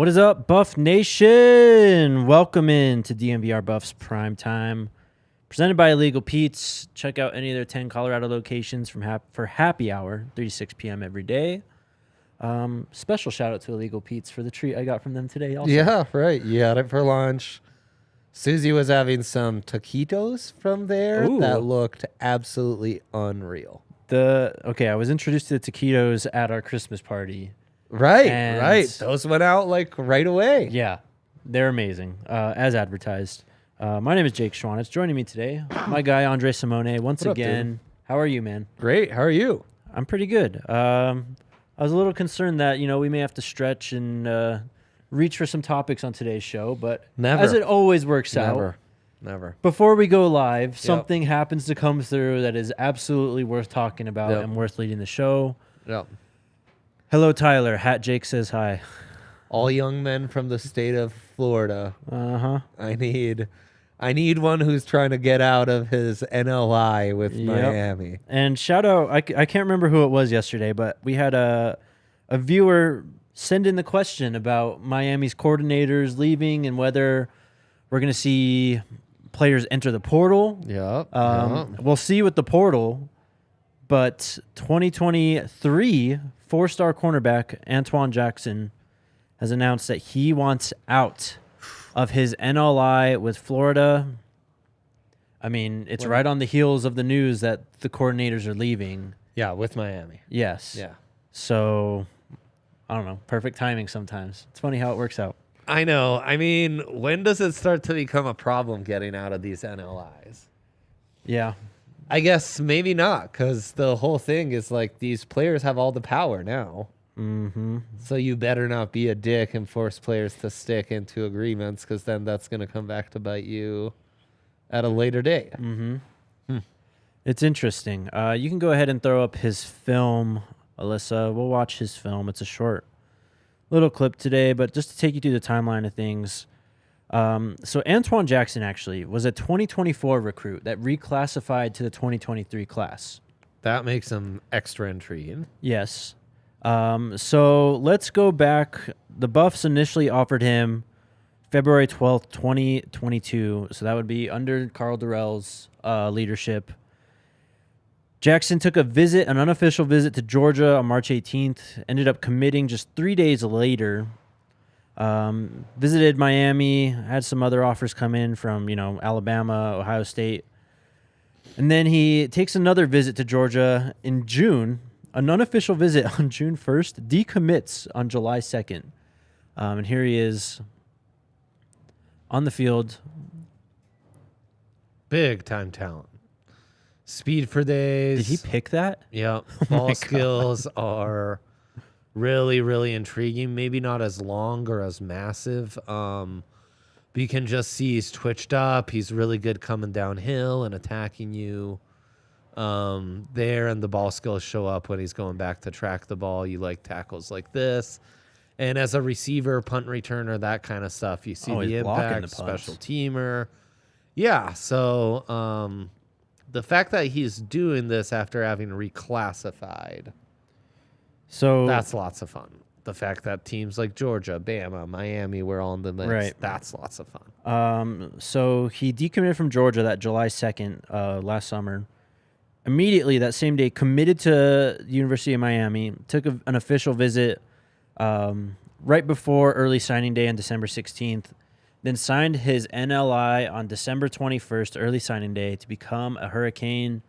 What is up, Buff Nation? Welcome in to DNVR Buffs Prime Time, presented by Illegal Pete's. Check out any of their 10 Colorado locations for happy hour, 3 to 6 p.m. every day. Special shout out to Illegal Pete's for the treat I got from them today. Also. Yeah, right. You had it for lunch. Susie was having some taquitos from there that looked absolutely unreal. I was introduced to the taquitos at our Christmas party. Right. Those went out like right away. Yeah, they're amazing, as advertised. My name is Jake Schwanitz. Joining me today, my guy Andre Simone. Once again, how are you, man? Great. How are you? I'm pretty good. I was a little concerned that we may have to stretch and reach for some topics on today's show, but as it always works out. Never. Before we go live, something happens to come through that is absolutely worth talking about and worth leading the show. Yep. Hello, Tyler. Hat Jake says hi. All young men from the state of Florida. Uh-huh. I need one who's trying to get out of his NLI with Miami. And shout out, I can't remember who it was yesterday, but we had a viewer send in the question about Miami's coordinators leaving and whether we're going to see players enter the portal. We'll see with the portal, but 2023 four-star cornerback Antione Jackson has announced that he wants out of his NLI with Florida. I mean, it's right on the heels of the news that the coordinators are leaving. Yeah, with Miami. Yes. Yeah. So, I don't know. Perfect timing sometimes. It's funny how it works out. I know. I mean, when does it start to become a problem getting out of these NLIs? Yeah. I guess maybe not, because the whole thing is like these players have all the power now. Mm-hmm. So you better not be a dick and force players to stick into agreements, because then that's going to come back to bite you at a later date. Mm-hmm. It's interesting. You can go ahead and throw up his film, Alyssa. We'll watch his film. It's a short little clip today, but just to take you through the timeline of things. So Antione Jackson actually was a 2024 recruit that reclassified to the 2023 class. That makes him extra intriguing. Yes. So let's go back. The Buffs initially offered him February 12th, 2022. So that would be under Carl Durrell's leadership. Jackson took an unofficial visit to Georgia on March 18th, ended up committing just 3 days later. Visited Miami, had some other offers come in from, Alabama, Ohio State. And then he takes another visit to Georgia in June, an unofficial visit on June 1st, decommits on July 2nd. And here he is on the field. Big time talent. Speed for days. Did he pick that? Yeah. Ball skills are really, really intriguing. Maybe not as long or as massive. But you can just see he's twitched up. He's really good coming downhill and attacking you there. And the ball skills show up when he's going back to track the ball. You like tackles like this. And as a receiver, punt returner, that kind of stuff, you see the impact, special teamer. Yeah, so the fact that he's doing this after having reclassified, so that's lots of fun. The fact that teams like Georgia, Bama, Miami were all in the mix, right. That's lots of fun. So he decommitted from Georgia that July 2nd last summer. Immediately that same day, committed to the University of Miami, took an official visit right before early signing day on December 16th, then signed his NLI on December 21st, early signing day, to become a Hurricane.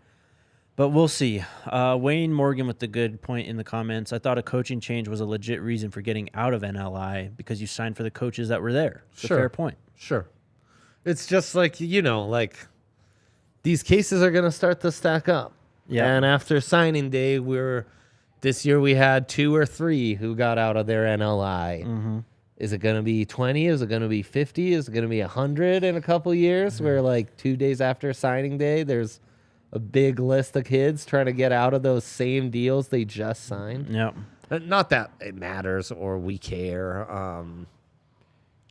But we'll see. Wayne Morgan with the good point in the comments. I thought a coaching change was a legit reason for getting out of NLI because you signed for the coaches that were there. It's a fair point. Sure. It's just like, these cases are going to start to stack up. Yeah. And after signing day, this year we had 2 or 3 who got out of their NLI. Mm-hmm. Is it going to be 20? Is it going to be 50? Is it going to be 100 in a couple years where 2 days after signing day, there's a big list of kids trying to get out of those same deals they just signed? Yeah. Not that it matters or we care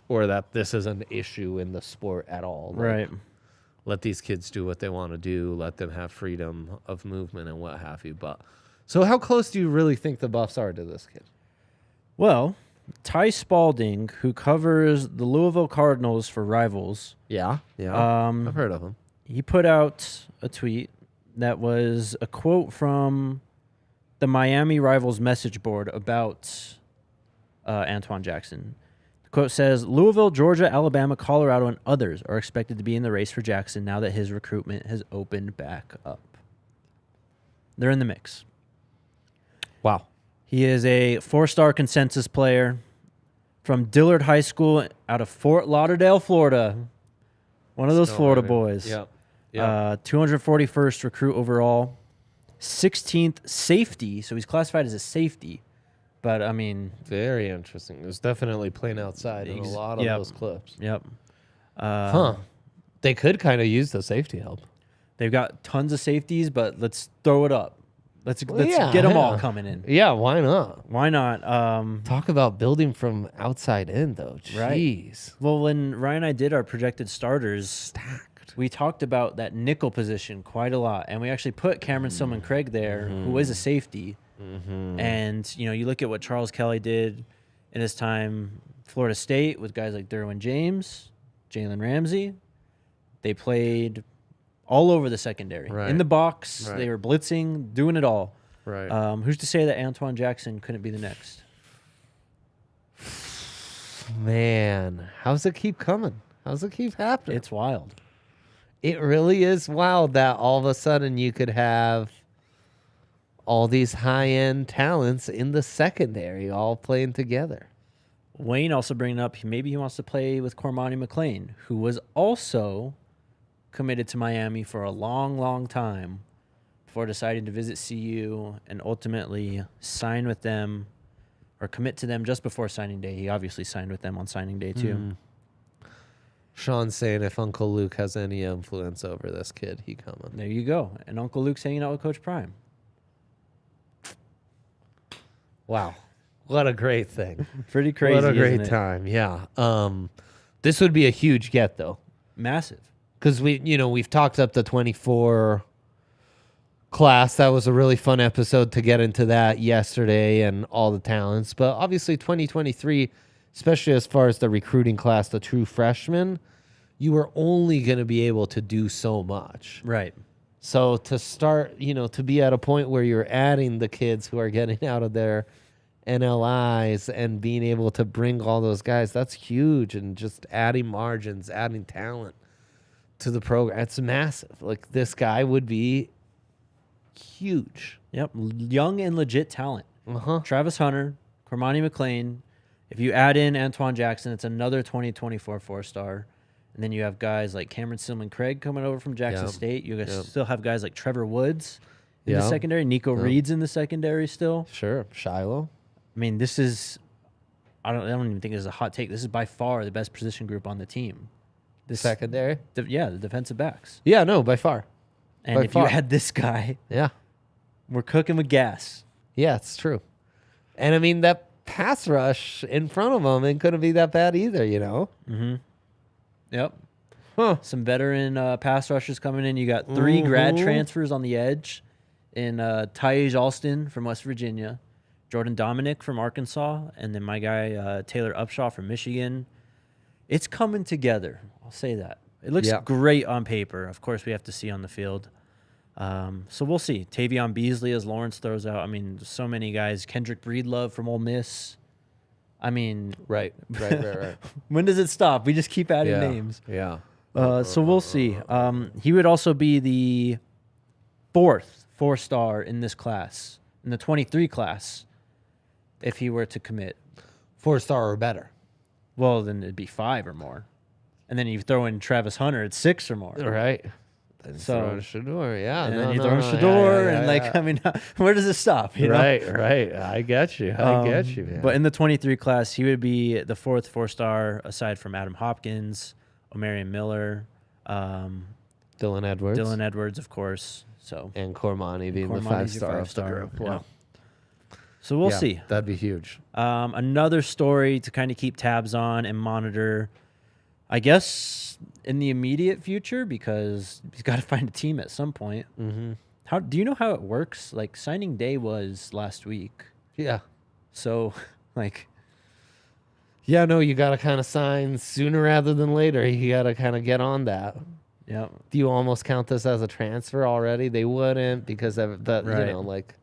or that this is an issue in the sport at all. Right. Let these kids do what they want to do. Let them have freedom of movement and what have you. But so how close do you really think the Buffs are to this kid? Well, Ty Spalding, who covers the Louisville Cardinals for Rivals, Yeah. I've heard of him. he put out a tweet that was a quote from the Miami Rivals message board about Antoine Jackson. The quote says, Louisville, Georgia, Alabama, Colorado, and others are expected to be in the race for Jackson now that his recruitment has opened back up. They're in the mix. Wow. He is a 4-star consensus player from Dillard High School out of Fort Lauderdale, Florida. One of those Florida boys. Yep. 241st recruit overall. 16th safety, so he's classified as a safety. But, I mean... Very interesting. It was definitely playing outside in a lot of those clips. Yep. They could kind of use the safety help. They've got tons of safeties, but let's throw it up. Let's get them all coming in. Yeah, why not? Why not? Talk about building from outside in, though. Jeez. Right. Well, when Ryan and I did our projected starters, we talked about that nickel position quite a lot, and we actually put Cameron Silman Craig there, who is a safety. And, you know, you look at what Charles Kelly did in his time Florida State with guys like Derwin James, Jalen Ramsey. They played all over the secondary. Right. In the box, Right. they were blitzing, doing it all. Right. Who's to say that Antoine Jackson couldn't be the next? Man, how's it keep coming? How's it keep happening? It's wild. It really is wild that all of a sudden you could have all these high-end talents in the secondary all playing together. Wayne also bringing up maybe he wants to play with Cormani McLean, who was also committed to Miami for a long, long time before deciding to visit CU and ultimately sign with them or commit to them just before signing day. He obviously signed with them on signing day too. Sean's saying if Uncle Luke has any influence over this kid, he coming. There you go. And Uncle Luke's hanging out with Coach Prime. Wow. What a great thing. Pretty crazy. What a great isn't it? time. Yeah. This would be a huge get though. Massive. Because we've talked up the 24 class. That was a really fun episode to get into that yesterday and all the talents. But obviously 2023, especially as far as the recruiting class, the true freshmen, you were only going to be able to do so much. Right. So to start, to be at a point where you're adding the kids who are getting out of their NLIs and being able to bring all those guys, that's huge. And just adding margins, adding talent to the program, it's massive. Like this guy would be huge. Yep. Young and legit talent. Uh-huh. Travis Hunter, Cormani McLean. If you add in Antoine Jackson, it's another 2024 4-star. And then you have guys like Cameron Silman Craig coming over from Jackson State. You guys still have guys like Trevor Woods in the secondary. Nico Reed's in the secondary still. Sure. Shiloh. I mean, this is I don't even think this is a hot take. This is by far the best position group on the team. The secondary? The defensive backs. Yeah, no, by far. And by if far. you add this guy, Yeah. we're cooking with gas. Yeah, it's true. And I mean, that pass rush in front of him, it couldn't be that bad either, Mm-hmm. Yep. Huh. Some veteran pass rushers coming in. You got 3 grad transfers on the edge in Tyage Alston from West Virginia, Jordan Dominic from Arkansas, and then my guy Taylor Upshaw from Michigan. It's coming together. I'll say that. It looks great on paper. Of course, we have to see on the field. So we'll see. Tavion Beasley, as Lawrence throws out. I mean, so many guys. Kendrick Breedlove from Ole Miss. I mean, Right. when does it stop? We just keep adding names. Yeah. So we'll see. He would also be the 4th 4-star in this class, in the 23 class, if he were to commit. 4-star or better. Well, then it'd be 5 or more. And then you throw in Travis Hunter, it's 6 or more. Right. Then So- Shador, yeah. And then you throw in Shador, and I mean, where does it stop? You know? Right. I get you. Man. But in the 23 class, he would be the 4th 4-star, aside from Adam Hopkins, Omarion Miller, Dylan Edwards. of course. So And Cormani being the Cormani's your 5-star of the 5-star, group. yeah. Wow. So we'll Yeah, see. That'd be huge. Another story to kind of keep tabs on and monitor, I guess, in the immediate future, because he's got to find a team at some point. Mm-hmm. How do you know how it works? Like, signing day was last week. Yeah. So, like, Yeah, no, you got to kind of sign sooner rather than later. You got to kind of get on that. Yeah. Do you almost count this as a transfer already? They wouldn't because of that, Right. you know, like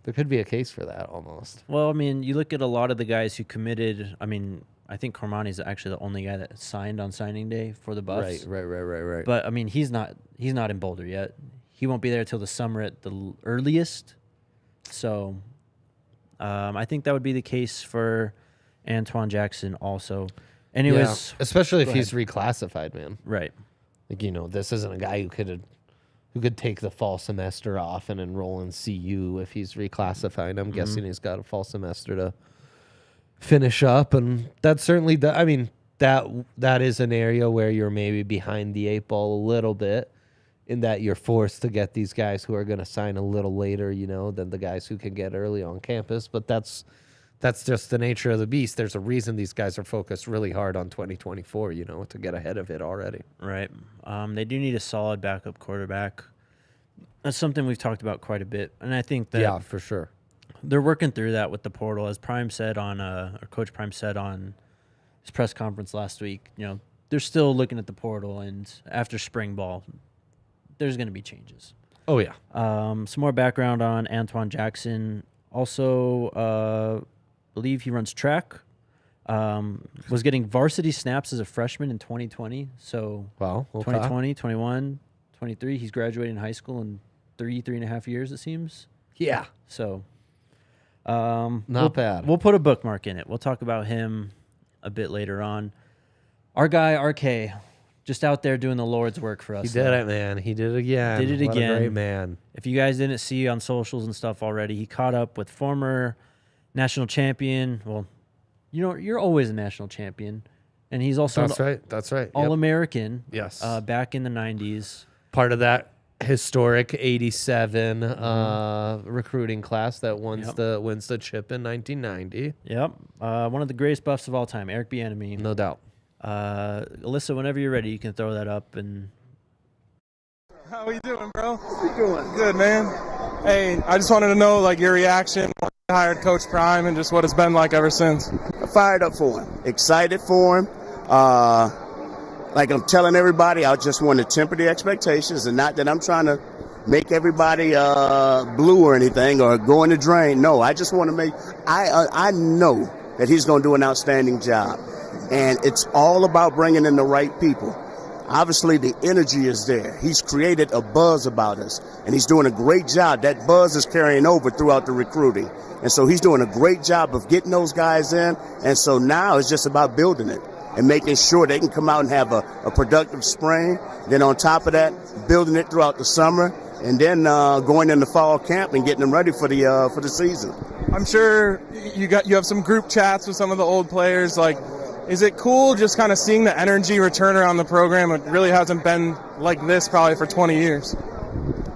there could be a case for that almost. Well, I mean, you look at a lot of the guys who committed. I mean, I think Cormani's actually the only guy that signed on signing day for the Buffs. Right. But I mean, he's not in Boulder yet. He won't be there till the summer at the earliest. So, I think that would be the case for Antione Jackson also. Anyways, Yeah, especially if go he's reclassified, man. right. Like, you know, this isn't a guy who could take the fall semester off and enroll in CU if he's reclassified. I'm guessing he's got a fall semester to finish up, and that's certainly I mean, that is an area where you're maybe behind the eight ball a little bit, in that you're forced to get these guys who are going to sign a little later, you know, than the guys who can get early on campus. But that's just the nature of the beast. There's a reason these guys are focused really hard on 2024, you know, to get ahead of it already. Right. They do need a solid backup quarterback. That's something we've talked about quite a bit, and I think that Yeah, for sure. they're working through that with the portal, as Prime said on, or Coach Prime said on his press conference last week. You know, they're still looking at the portal, and after spring ball, there's going to be changes. Oh, yeah. Some more background on Antione Jackson. Also, believe he runs track. Was getting varsity snaps as a freshman in 2020. So, Wow. Okay. 2020, 21, 23. He's graduating high school in three and a half years, it seems. Yeah. So, Not bad. We'll put a bookmark in it. We'll talk about him a bit later on. Our guy, RK, just out there doing the Lord's work for us. He did it, man. He did it again. Did it What again. a great man. If you guys didn't see on socials and stuff already, he caught up with former national champion. Well, you know, you're always a national champion. And he's also That's right. Yep. All-American. Yes. Back in the 90s. Part of that historic 87 recruiting class that wins the chip in 1990. Yep. One of the greatest Buffs of all time, Eric Bieniemy. No doubt. Alyssa, whenever you're ready, you can throw that up. And how you doing, bro? How you doing? Good, man. Hey, I just wanted to know, like, your reaction when you hired Coach Prime and just what it's been like ever since. Fired up for him. Excited for him. Like I'm telling everybody, I just want to temper the expectations, and not that I'm trying to make everybody blue or anything or go in the drain. No, I just want to make – I know that he's going to do an outstanding job. And it's all about bringing in the right people. Obviously, the energy is there. He's created a buzz about us, and he's doing a great job. That buzz is carrying over throughout the recruiting. And so he's doing a great job of getting those guys in. And so now it's just about building it and making sure they can come out and have a productive spring. Then on top of that, building it throughout the summer, and then going into fall camp and getting them ready for the season. I'm sure you have some group chats with some of the old players. Like, is it cool just kind of seeing the energy return around the program? It really hasn't been like this probably for 20 years.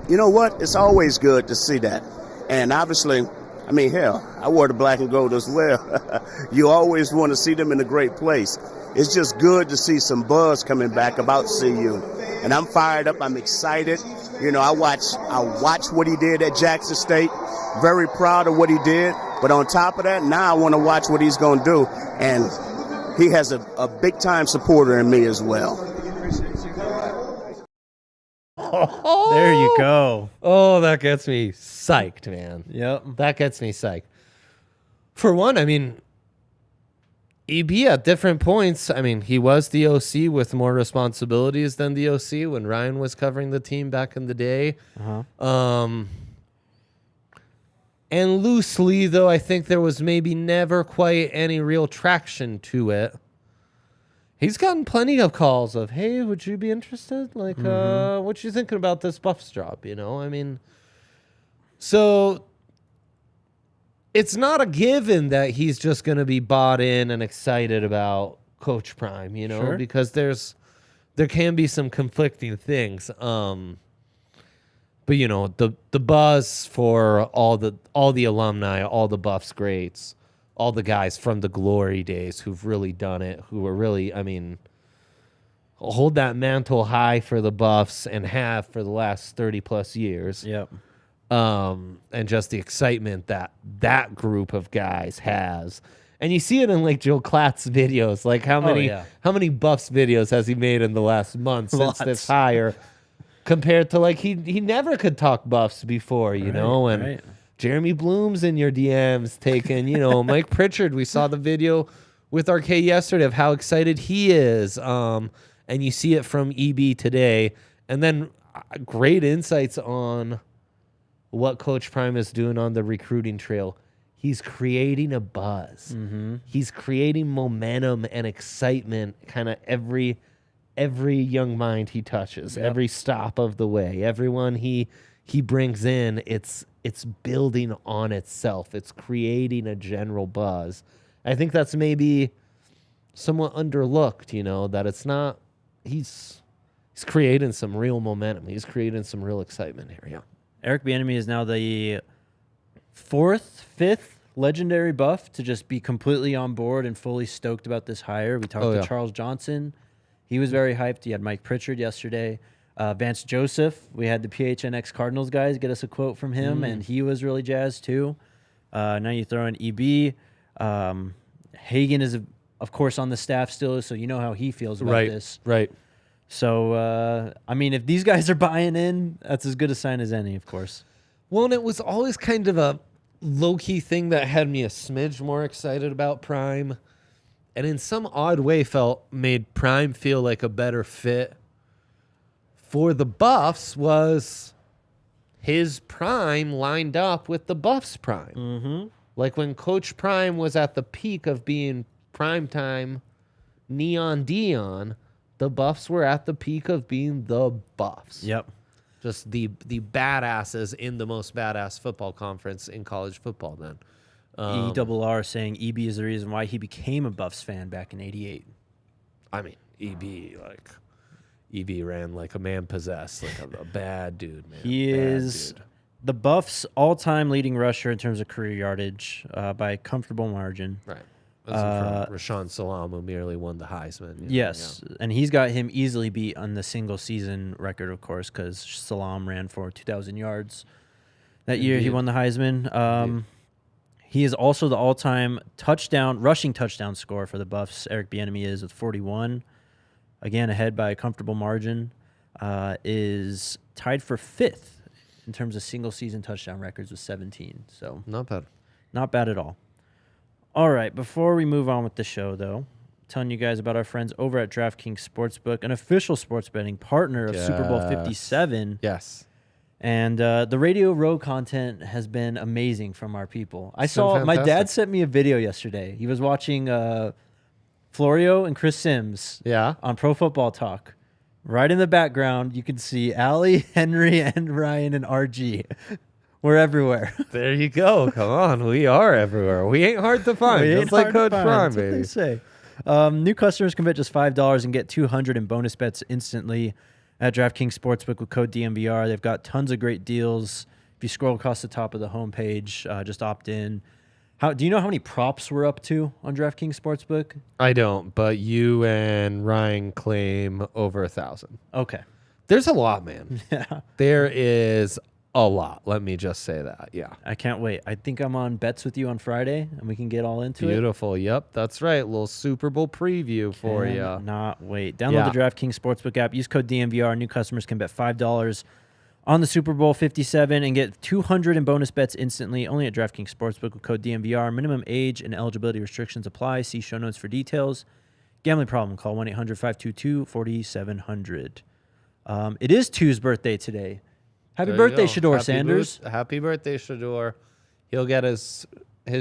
You know what? It's always good to see that. And obviously, I mean, hell, I wore the black and gold as well. You always want to see them in a great place. It's just good to see some buzz coming back about CU. And I'm fired up. I'm excited. You know, I watched what he did at Jackson State. Very proud of what he did. But on top of that, now I want to watch what he's going to do. And he has a big-time supporter in me as well. there you go. Oh, that gets me psyched, man. Yep. That gets me psyched. For one, I mean, EB at different points, I mean, he was the OC with more responsibilities than the OC when Ryan was covering the team back in the day. And loosely, though, I think there was maybe never quite any real traction to it. He's gotten plenty of calls of, hey, would you be interested? Like, what you thinking about this Buffs job, you know? I mean, so it's not a given that he's just going to be bought in and excited about Coach Prime, you know, Sure. because there can be some conflicting things. But you know, the buzz for all the alumni, all the Buffs greats, all the guys from the glory days who've really done it, who are really, I mean, hold that mantle high for the Buffs and have for the last 30 plus years. Yep. And just the excitement that group of guys has, And you see it in like Joe Klatt's videos. Like how many Buffs videos has he made in the last month since this hire? Compared to like he never could talk Buffs before, you know, and Jeremy Bloom's in your DMs taking, you know, Mike Pritchard. We saw the video with RK yesterday of how excited he is. And you see it from EB today. And then great insights on what Coach Prime is doing on the recruiting trail. He's creating a buzz. Mm-hmm. He's creating momentum and excitement kind of every young mind he touches, every stop of the way, everyone he brings in, it's building on itself. It's creating a general buzz. I think that's maybe somewhat underlooked, you know, that it's not, he's creating some real momentum. He's creating some real excitement here. Yeah. Eric Bieniemy is now the fifth legendary Buff to just be completely on board and fully stoked about this hire. We talked to Charles Johnson. He was very hyped. He had Mike Pritchard yesterday. Vance Joseph, we had the PHNX Cardinals guys get us a quote from him, and he was really jazzed too. Now you throw in EB. Hagan is, of course, on the staff still, so you know how he feels about this. Right. So, I mean, if these guys are buying in, that's as good a sign as any, of course. Well, and it was always kind of a low-key thing that had me a smidge more excited about Prime, and in some odd way made Prime feel like a better fit for the Buffs was his prime lined up with the Buffs' prime. Mm-hmm. Like when Coach Prime was at the peak of being primetime Neon Deion, the Buffs were at the peak of being the Buffs. Yep. Just the badasses in the most badass football conference in college football then. ERR saying EB is the reason why he became a Buffs fan back in '88. I mean, EB ran like a man possessed, like a bad dude, man. He is the Buffs' all-time leading rusher in terms of career yardage by a comfortable margin. Right. Rashawn Salam, who merely won the Heisman. Yes, and he's got him easily beat on the single-season record, of course, because Salam ran for 2,000 yards that year. He won the Heisman. He is also the all-time rushing touchdown scorer for the Buffs. Eric Bieniemy is with 41. Again, ahead by a comfortable margin. Is tied for 5th in terms of single-season touchdown records with 17. So not bad. Not bad at all. All right, before we move on with the show, though, telling you guys about our friends over at DraftKings Sportsbook, an official sports betting partner of Super Bowl 57. Yes. And the Radio Row content has been amazing from our people. I saw my dad sent me a video yesterday. He was watching Florio and Chris Sims on Pro Football Talk. Right in the background, you can see Allie, Henry, and Ryan and RG. We're everywhere. There you go. Come on. We are everywhere. We ain't hard to find. Just like Coach Prime, baby. That's what they say. New customers can bet just $5 and get $200 in bonus bets instantly at DraftKings Sportsbook with code DNVR. They've got tons of great deals. If you scroll across the top of the homepage, just opt in. Do you know how many props we're up to on DraftKings Sportsbook? I don't, but you and Ryan claim over 1,000. Okay. There's a lot, man. Yeah. There is a lot. Let me just say that. Yeah. I can't wait. I think I'm on bets with you on Friday, and we can get all into it. Beautiful. Yep, that's right. A little Super Bowl preview for you. Not wait. Download the DraftKings Sportsbook app. Use code DNVR. New customers can bet $5 on the Super Bowl 57 and get $200 in bonus bets instantly. Only at DraftKings Sportsbook with code DNVR. Minimum age and eligibility restrictions apply. See show notes for details. Gambling problem? Call 1-800-522-4700. It is Tu's birthday today. Happy birthday, Shador Sanders. Happy birthday, Shador. He'll get his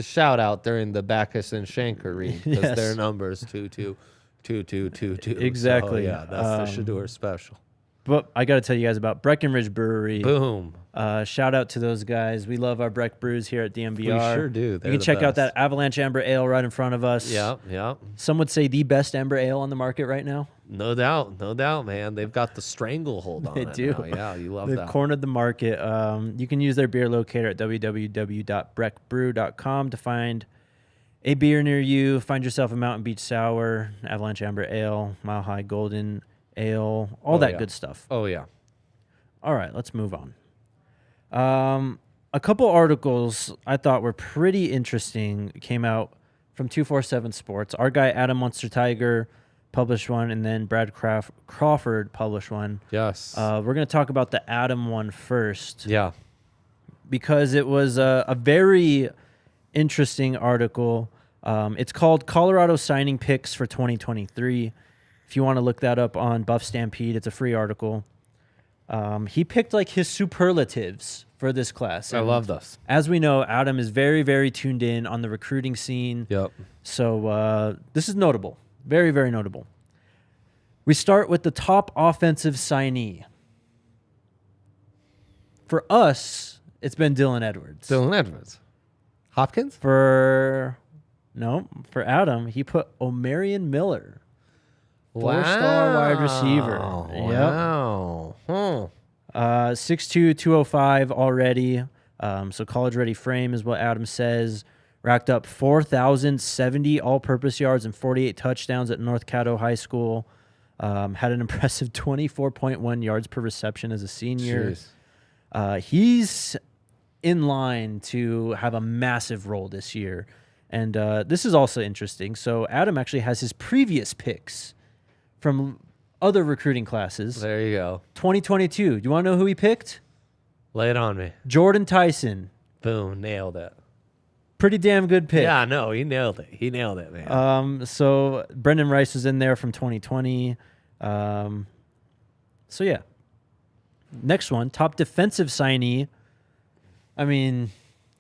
shout out during the Bacchus and Shanker read because their numbers 2-2-2-2-2-2. Exactly. So, yeah, that's the Shador special. But I got to tell you guys about Breckenridge Brewery. Boom. Shout out to those guys. We love our Breck brews here at DNVR. We sure do. You can check out that Avalanche Amber Ale right in front of us. Yeah. Some would say the best Amber Ale on the market right now. No doubt, man. They've got the stranglehold on it. They do. Now. Yeah, you love They've that. They've cornered the market. You can use their beer locator at www.breckbrew.com to find a beer near you. Find yourself a Mountain Beach Sour, Avalanche Amber Ale, Mile High Golden Ale, all that good stuff. Oh, yeah. All right, let's move on. A couple articles I thought were pretty interesting came out from 247 Sports. Our guy Adam Munsterteiger published one, and then Brad Crawford published one. Yes. We're going to talk about the Adam one first. Yeah. Because it was a very interesting article. It's called Colorado Signing Picks for 2023. If you want to look that up on Buff Stampede, it's a free article. He picked like his superlatives for this class. I And love this. as we know, Adam is very, very tuned in on the recruiting scene. Yep. So this is notable. Very, very notable. We start with the top offensive signee. For us, it's been Dylan Edwards. Dylan Edwards. Hopkins? For Adam, he put Omarion Miller. 4-star wide receiver. Wow. Huh. 6'2", 205 already. So college-ready frame is what Adam says. Racked up 4,070 all-purpose yards and 48 touchdowns at North Caddo High School. Had an impressive 24.1 yards per reception as a senior. Jeez. He's in line to have a massive role this year. And this is also interesting. So Adam actually has his previous picks from other recruiting classes. There you go. 2022. Do you want to know who he picked? Lay it on me. Jordan Tyson. Boom. Nailed it. Pretty damn good pick. Yeah, no, he nailed it. He nailed it, man. So Brendan Rice was in there from 2020. So yeah. Next one, top defensive signee. I mean,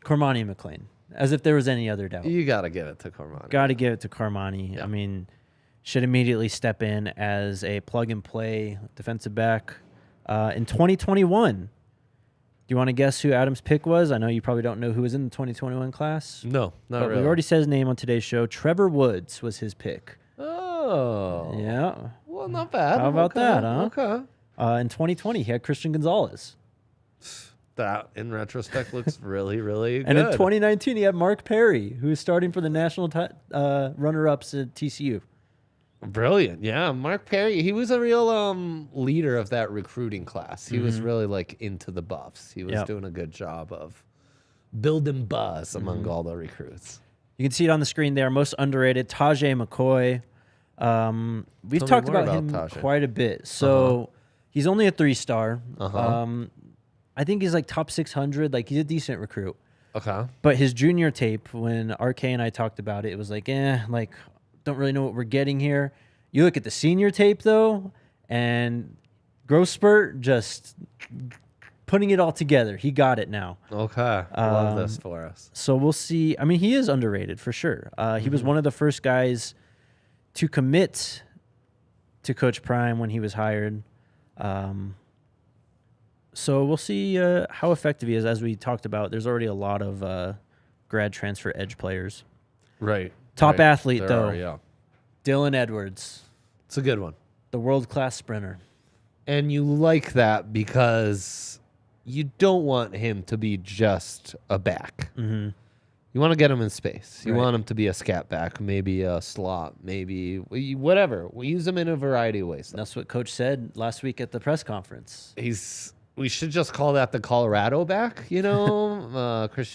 Cormani McLean. As if there was any other doubt. You got to give it to Cormani. Got to give it to Cormani. Yeah. I mean, should immediately step in as a plug-and-play defensive back. In 2021, do you want to guess who Adam's pick was? I know you probably don't know who was in the 2021 class. No, not But really. we already said his name on today's show. Trevor Woods was his pick. Oh. Yeah. Well, not bad. How about that, huh? Okay. In 2020, he had Christian Gonzalez. That, in retrospect, looks really, really good. And in 2019, he had Mark Perry, who is starting for the national runner-ups at TCU. Brilliant. Yeah, Mark Perry, he was a real leader of that recruiting class. He was really like into the Buffs. He was doing a good job of building buzz among all the recruits. You can see it on the screen there. Most underrated, Tajay McCoy. We've Tell me talked more about about him Tajay. quite a bit. So he's only a 3-star. I think he's like top 600. Like, he's a decent recruit. Okay. But his junior tape, when RK and I talked about it, it was like, don't really know what we're getting here. You look at the senior tape, though, and growth spurt, just putting it all together. He got it now. Okay. Love this for us. So we'll see. I mean, he is underrated for sure. He was one of the first guys to commit to Coach Prime when he was hired. So we'll see how effective he is. As we talked about, there's already a lot of grad transfer edge players. Right. Top athlete, There though, are, yeah. Dylan Edwards, It's a good one. the world-class sprinter. And you like that because you don't want him to be just a back. Mm-hmm. You want to get him in space. You Right. want him to be a scat back, maybe a slot, maybe whatever. We use him in a variety of ways. That's what Coach said last week at the press conference. We should just call that the Colorado back, Christian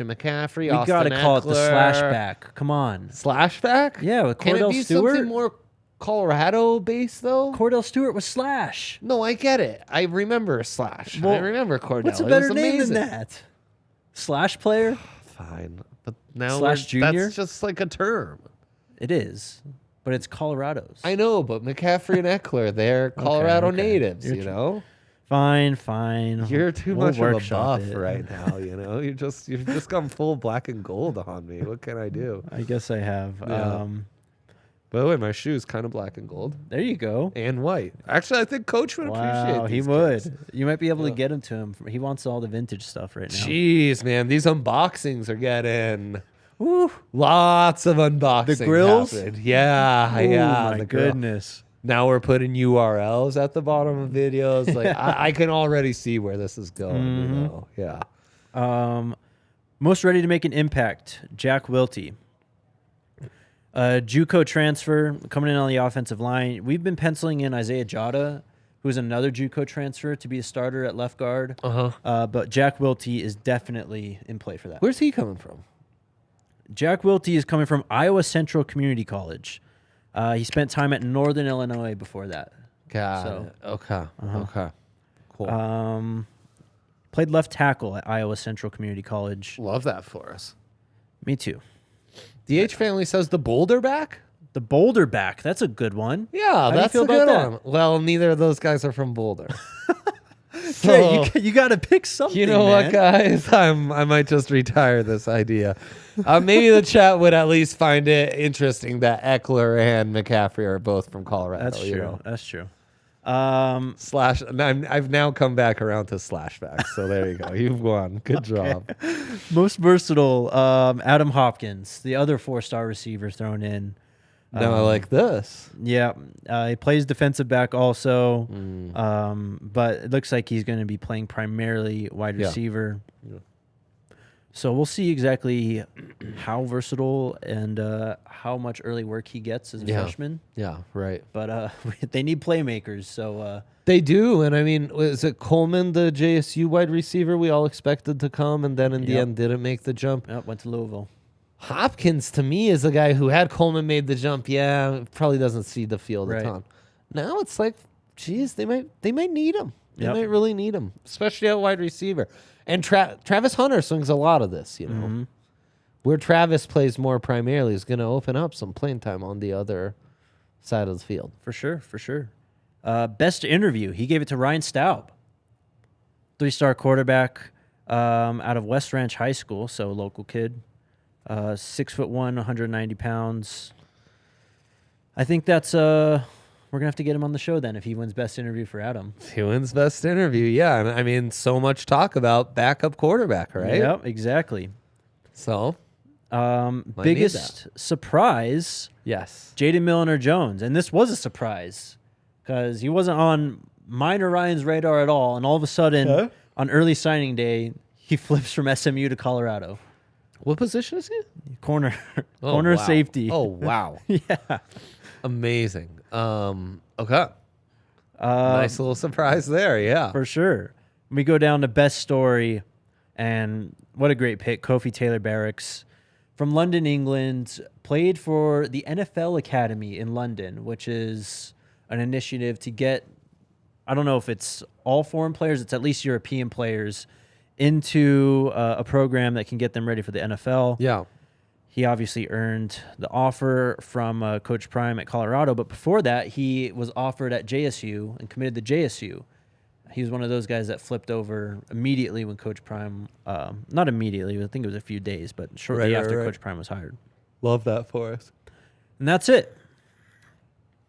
McCaffrey, We Austin got to call it the Eckler. slash back. Come on. Slash back? Yeah, with Can it Cordell be Stewart. something more Colorado-based, though? Cordell Stewart was slash. No, I get it. I remember Slash. Well, I remember Cordell. What's a It better was name than amazing. that? Slash player? Fine. But now Slash junior? that's just like a term. It is, but it's Colorado's. I know, but McCaffrey and Eckler, they're Colorado okay. natives, You're Fine. You're too We'll much of a workshop buff it. right now, You've just gone full black and gold on me. What can I do? I guess I have. Yeah. By the way, my shoe's kind of black and gold There you go. and white. Actually, I think Coach would appreciate Wow, he these would. kits. You might be able to get him to him. He wants all the vintage stuff right now. Jeez, man, these unboxings are getting Woo. lots of unboxings. The grills? happening. Yeah, Oh, yeah. my the grill. goodness. Now we're putting URLs at the bottom of videos. Like I can already see where this is going. Yeah. Most ready to make an impact, Jack Wilty. JUCO transfer coming in on the offensive line. We've been penciling in Isaiah Jada, who's another JUCO transfer, to be a starter at left guard. Uh-huh. But Jack Wilty is definitely in play for that. Where's he coming from? Jack Wilty is coming from Iowa Central Community College. He spent time at Northern Illinois before that. Got So, it. Okay. Okay. Cool. Played left tackle at Iowa Central Community College. Love that for us. Me too. DH family says the Boulder back. The Boulder back. That's a good one. Yeah, do you that's feel a about good that? one. Well, neither of those guys are from Boulder. Okay, you got to pick something. You know man. what, guys? I might just retire this idea. Maybe the chat would at least find it interesting that Eckler and McCaffrey are both from Colorado. That's you true. know? That's true. I've now come back around to slashback. So there you go. You've won. Good job. Most versatile, Adam Hopkins, the other 4-star receiver thrown in. Now I like this. Yeah, he plays defensive back also, but it looks like he's going to be playing primarily wide receiver. Yeah. So we'll see exactly how versatile and how much early work he gets as a freshman. Yeah, right. But they need playmakers, so They do, and I mean, is it Coleman, the JSU wide receiver we all expected to come, and then in the end didn't make the jump? went to Louisville. Hopkins, to me, is a guy who had Coleman made the jump. Yeah, probably doesn't see the field a ton. Now it's like, geez, they might need him. They might really need him, especially at wide receiver. And Travis Hunter swings a lot of this, you know. Where Travis plays more primarily is going to open up some playing time on the other side of the field. For sure. Best interview, he gave it to Ryan Staub, 3-star quarterback out of West Ranch High School, so a local kid. 6'1", 190 pounds. I think that's we're gonna have to get him on the show then if he wins best interview for Adam. He wins best interview, yeah. And I mean, so much talk about backup quarterback, right? Yep, exactly. So, biggest surprise, yes, Jaden Milner-Jones, and this was a surprise because he wasn't on mine or Ryan's radar at all, and all of a sudden on early signing day he flips from SMU to Colorado. What position is he? Corner Wow. safety. Oh, wow. Yeah. Amazing. Okay. Nice little surprise there, yeah. For sure. We go down to best story, and what a great pick. Kofi Taylor-Barracks from London, England, played for the NFL Academy in London, which is an initiative to get, I don't know if it's all foreign players, it's at least European players, into a program that can get them ready for the NFL. Yeah. He obviously earned the offer from Coach Prime at Colorado, but before that, he was offered at JSU and committed to JSU. He was one of those guys that flipped over immediately when Coach Prime, not immediately, I think it was a few days, but shortly after Coach Prime was hired. Love that for us. And that's it.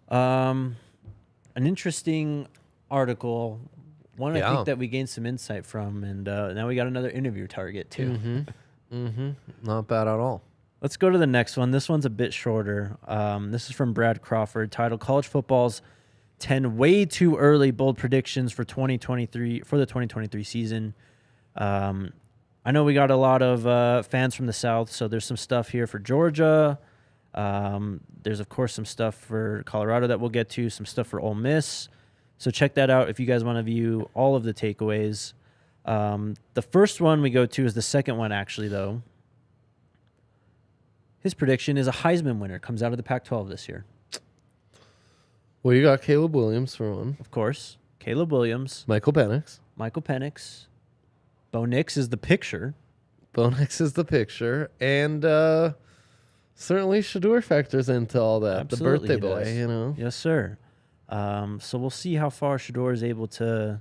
An interesting article, one I think that we gained some insight from, and now we got another interview target too. Not bad at all. Let's go to the next one. This one's a bit shorter. This is from Brad Crawford, titled "College Football's 10 Way Too Early Bold Predictions for 2023 for the 2023 season." I know we got a lot of fans from the South, so there's some stuff here for Georgia. There's of course some stuff for Colorado that we'll get to, some stuff for Ole Miss. So check that out if you guys want to view all of the takeaways. The first one we go to is the second one, actually, though. His prediction is a Heisman winner comes out of the Pac-12 this year. Well, you got Caleb Williams for one. Of course. Caleb Williams. Michael Penix. Bo Nix is the picture. Bo Nix is the picture. And certainly Shador factors into all that. Absolutely the birthday he boy, does. you know. Yes, sir. So we'll see how far Shador is able to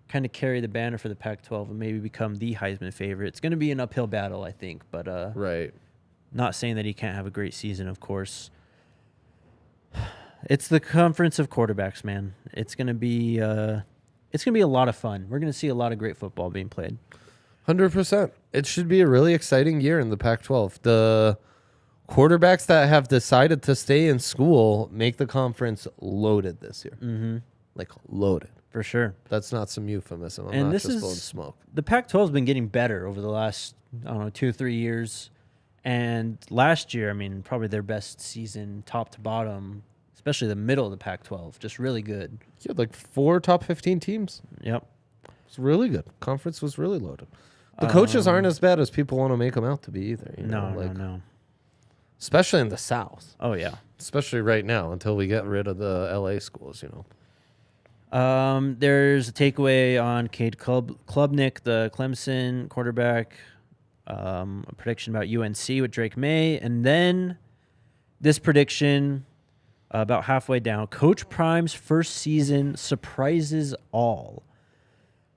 kind of carry the banner for the Pac-12 and maybe become the Heisman favorite. It's going to be an uphill battle, I think, but right. Not saying that he can't have a great season, of course. It's the conference of quarterbacks, man. It's going to be a lot of fun. We're going to see a lot of great football being played. 100%. It should be a really exciting year in the Pac-12. The quarterbacks that have decided to stay in school make the conference loaded this year. Mm-hmm. Like loaded. For sure. That's not some euphemism. I'm And not this just is blowing smoke. The Pac-12's been getting better over the last, 2-3 years. And last year, probably their best season top to bottom, especially the middle of the Pac-12, just really good. Yeah, like 4 top 15 teams. Yep. It's really good. Conference was really loaded. The coaches aren't as bad as people want to make them out to be either. You know? No. especially in the South. Oh, yeah. Especially right now until we get rid of the LA schools, you know. There's a takeaway on Cade Klubnik, the Clemson quarterback. A prediction about UNC with Drake May. And then this prediction about halfway down. Coach Prime's first season surprises all.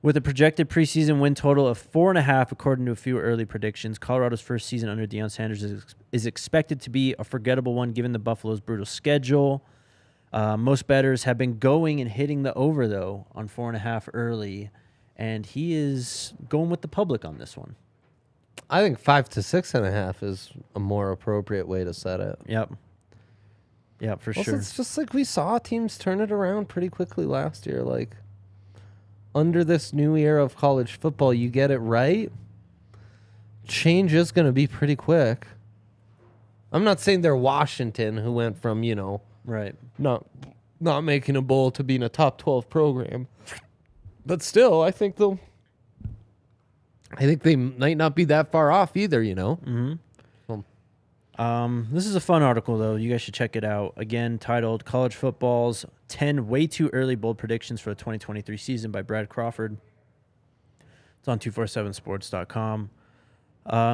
With a projected preseason win total of 4.5, according to a few early predictions, Colorado's first season under Deion Sanders is expected to be a forgettable one given the Buffalo's brutal schedule. Most bettors have been going and hitting the over, though, on 4.5 early, and he is going with the public on this one. I think 5 to 6.5 is a more appropriate way to set it. Yep, for Also, sure. it's just like we saw teams turn it around pretty quickly last year. Like, under this new era of college football, you get it right, change is going to be pretty quick. I'm not saying they're Washington, who went from, you know, Right. not making a bowl to being a top 12 program. But still, I think they might not be that far off either, you know? This is a fun article, though. You guys should check it out. Again, titled College Football's 10 Way Too Early Bold Predictions for the 2023 Season by Brad Crawford. It's on 247sports.com.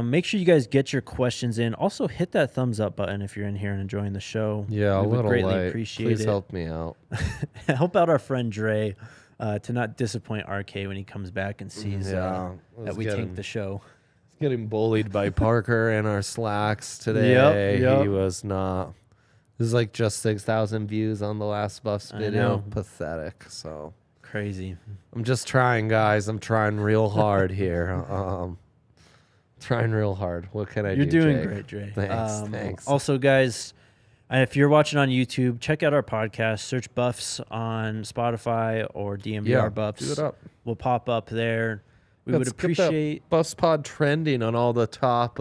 Make sure you guys get your questions in. Also, hit that thumbs up button if you're in here and enjoying the show. Yeah, we a would little greatly light. appreciate Please it. help me out. Help out our friend Dre to not disappoint RK when he comes back and sees that we tanked the show. Getting bullied by Parker in our Slacks today. Yep. He was not. This is like just 6,000 views on the last Buffs I video. know. Pathetic. So Crazy. I'm just trying, guys. I'm trying real hard here. Trying real hard. What can I do? You're doing Jake? great, Dre. Thanks. Also, guys, if you're watching on YouTube, check out our podcast. Search Buffs on Spotify or DNVR Buffs. Do it up. We'll pop up there. We Let's would get that appreciate. Buffs Pod trending on all the top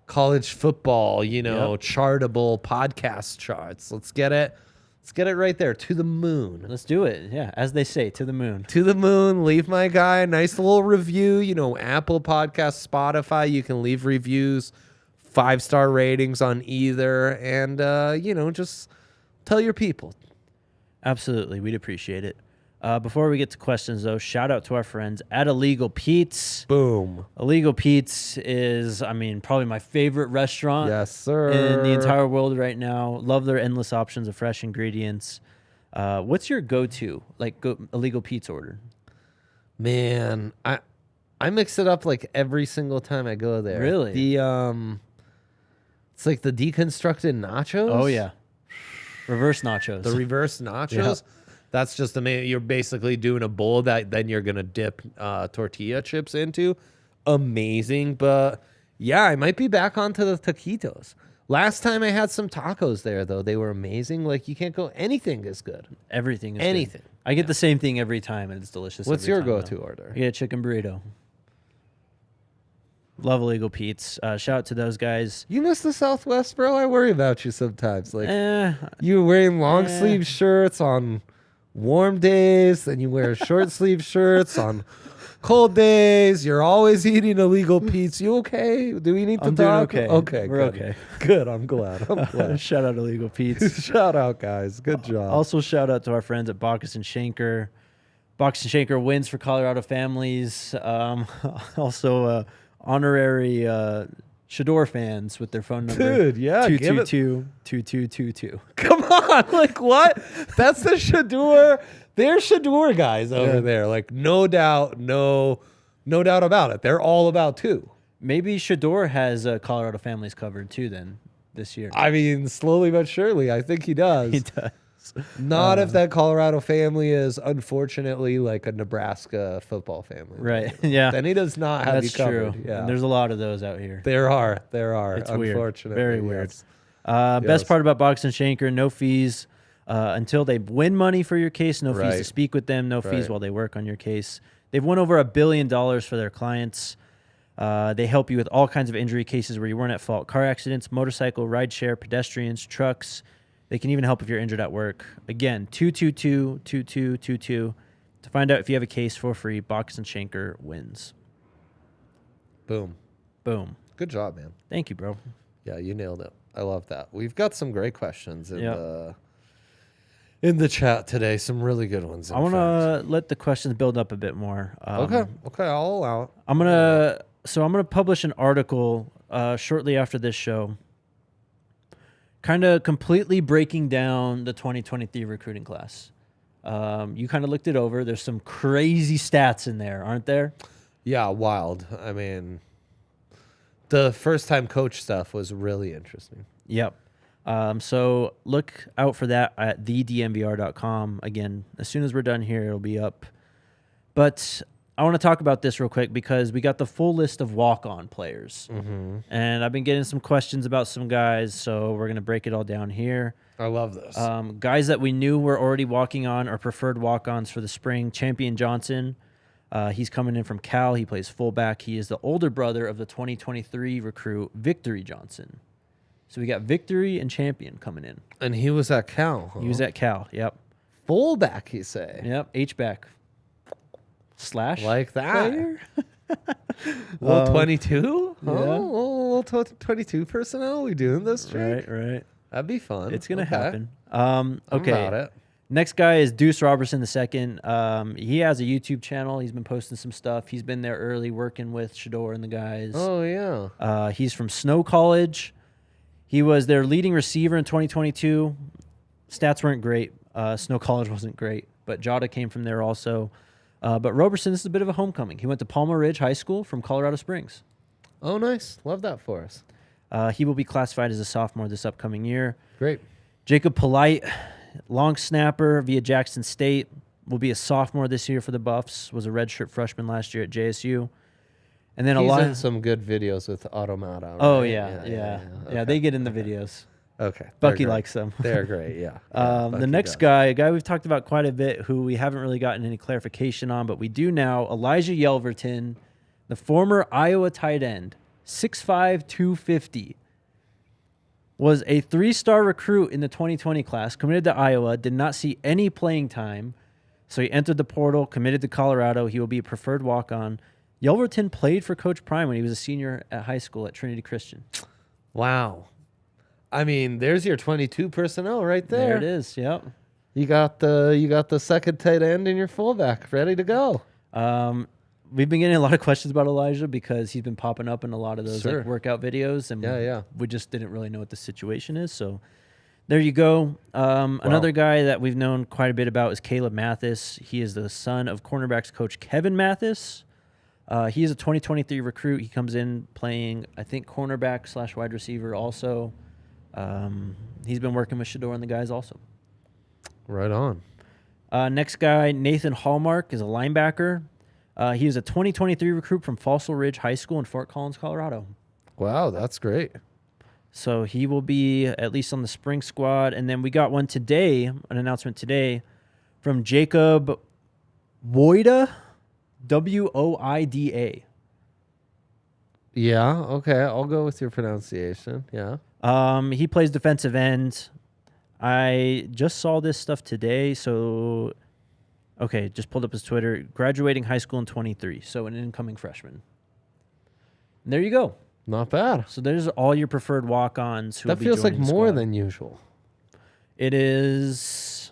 college football, chartable podcast charts. Let's get it. Let's get it right there to the moon. Let's do it. Yeah, as they say, to the moon. To the moon. Leave my guy a nice little review. Apple Podcasts, Spotify. You can leave reviews, 5-star ratings on either, and just tell your people. Absolutely, we'd appreciate it. Before we get to questions, though, shout out to our friends at Illegal Pete's. Boom. Illegal Pete's is, probably my favorite restaurant Yes, sir. in the entire world right now. Love their endless options of fresh ingredients. What's your go-to, Illegal Pete's order? Man, I mix it up like every single time I go there. Really? It's like the deconstructed nachos. Oh, yeah. Reverse nachos. The reverse nachos. That's just you're basically doing a bowl that then you're going to dip tortilla chips into. Amazing. But yeah, I might be back onto the taquitos. Last time I had some tacos there, though. They were amazing. Like, you can't go, anything is good. Everything is Anything. good. I get the same thing every time, and it's delicious. What's every your time, go-to though. order? I get a chicken burrito. Love Illegal Pete's. Shout out to those guys. You miss the Southwest, bro? I worry about you sometimes. Like, Eh, you wearing long sleeve shirts on warm days, and you wear short sleeve shirts on cold days. You're always eating Illegal Pete's. You okay? Do we need to I'm doing talk? okay. Okay, We're good. okay. Good. I'm glad. I'm glad. Shout out Illegal Pete's. Shout out, guys. Good job. Also, shout out to our friends at Bacchus and Schenker. Bacchus and Schenker wins for Colorado families. Also, honorary Shador fans with their phone number. Dude, yeah, give it- 222-2222. Come on, like what? That's the Shador. They're Shador guys over there. Like, no doubt about it. They're all about two. Maybe Shador has Colorado families covered too then this year. I mean, slowly but surely, I think he does. He does. Not if that Colorado family is unfortunately like a Nebraska football family. Right. Yeah. Then he does not have That's you covered. true. Yeah. And there's a lot of those out here. There are. It's weird. Unfortunately. Very weird. Yes. Best Yes. part about Bacchus and Schenker, no fees until they win money for your case. No fees to Right. speak with them. No fees Right. while they work on your case. They've won over $1 billion for their clients. They help you with all kinds of injury cases where you weren't at fault. Car accidents, motorcycle, rideshare, pedestrians, trucks. They can even help if you're injured at work. Again, 222-2222 to find out if you have a case for free. Bacchus and Schenker wins. Boom. Boom. Good job, man. Thank you, bro. Yeah, you nailed it. I love that. We've got some great questions in the chat today. Some really good ones. I want to let the questions build up a bit more. Okay, I'll allow it. I'm gonna publish an article shortly after this show, kind of completely breaking down the 2023 recruiting class. You kind of looked it over. There's some crazy stats in there, aren't there? Yeah, wild. I mean, the first-time coach stuff was really interesting. Yep. So look out for that at thednvr.com. Again, as soon as we're done here, it'll be up. But I want to talk about this real quick because we got the full list of walk-on players. Mm-hmm. And I've been getting some questions about some guys, so we're going to break it all down here. I love this. Guys that we knew were already walking on or preferred walk-ons for the spring. Champion Johnson, he's coming in from Cal. He plays fullback. He is the older brother of the 2023 recruit, Victory Johnson. So we got Victory and Champion coming in. And he was at Cal. Huh? He was at Cal, yep. Fullback, you say? Yep, H-back. Slash like that. player. Little 22? yeah. Oh, little 22 personnel. We doing this, Jake? Right. That'd be fun. It's gonna Okay. happen. I'm Okay. about it. Next guy is Deuce Robertson II. He has a YouTube channel. He's been posting some stuff. He's been there early working with Shador and the guys. Oh, yeah. He's from Snow College. He was their leading receiver in 2022. Stats weren't great. Snow College wasn't great, but Jada came from there also. But Robertson, this is a bit of a homecoming. He went to Palmer Ridge High School from Colorado Springs. Oh, nice. Love that for us. He will be classified as a sophomore this upcoming year. Great. Jacob Polite, long snapper via Jackson State, will be a sophomore this year for the Buffs, was a redshirt freshman last year at JSU. And then He's in some good videos with Automata. Right? Oh, yeah. Okay. They get in the videos. Okay. Bucky likes them. They're great, yeah. The next guy, a guy we've talked about quite a bit, who we haven't really gotten any clarification on, but we do now, Elijah Yelverton, the former Iowa tight end, 6'5", 250, was a 3-star recruit in the 2020 class, committed to Iowa, did not see any playing time, so he entered the portal, committed to Colorado. He will be a preferred walk-on. Yelverton played for Coach Prime when he was a senior at high school at Trinity Christian. Wow. I mean, there's your 22 personnel right there. There it is, yep. You got the second tight end and your fullback ready to go. We've been getting a lot of questions about Elijah because he's been popping up in a lot of those Sure. like workout videos, and Yeah. we just didn't really know what the situation is. So there you go. Another guy that we've known quite a bit about is Caleb Mathis. He is the son of cornerbacks coach Kevin Mathis. He is a 2023 recruit. He comes in playing, I think, cornerback / wide receiver also. He's been working with Shador and the guys also. Right on. Next guy, Nathan Hallmark, is a linebacker. He is a 2023 recruit from Fossil Ridge High School in Fort Collins, Colorado. Wow, that's great. So he will be at least on the spring squad. And then we got one today, an announcement today, from Jacob Woida, Woida. Yeah, okay. I'll go with your pronunciation. Yeah. He plays defensive end. I just saw this stuff today, so okay, just pulled up his Twitter. Graduating high school in 23, so an incoming freshman. And there you go. Not bad. So there's all your preferred walk-ons. Who That will be feels like joining the more squad. than usual. It is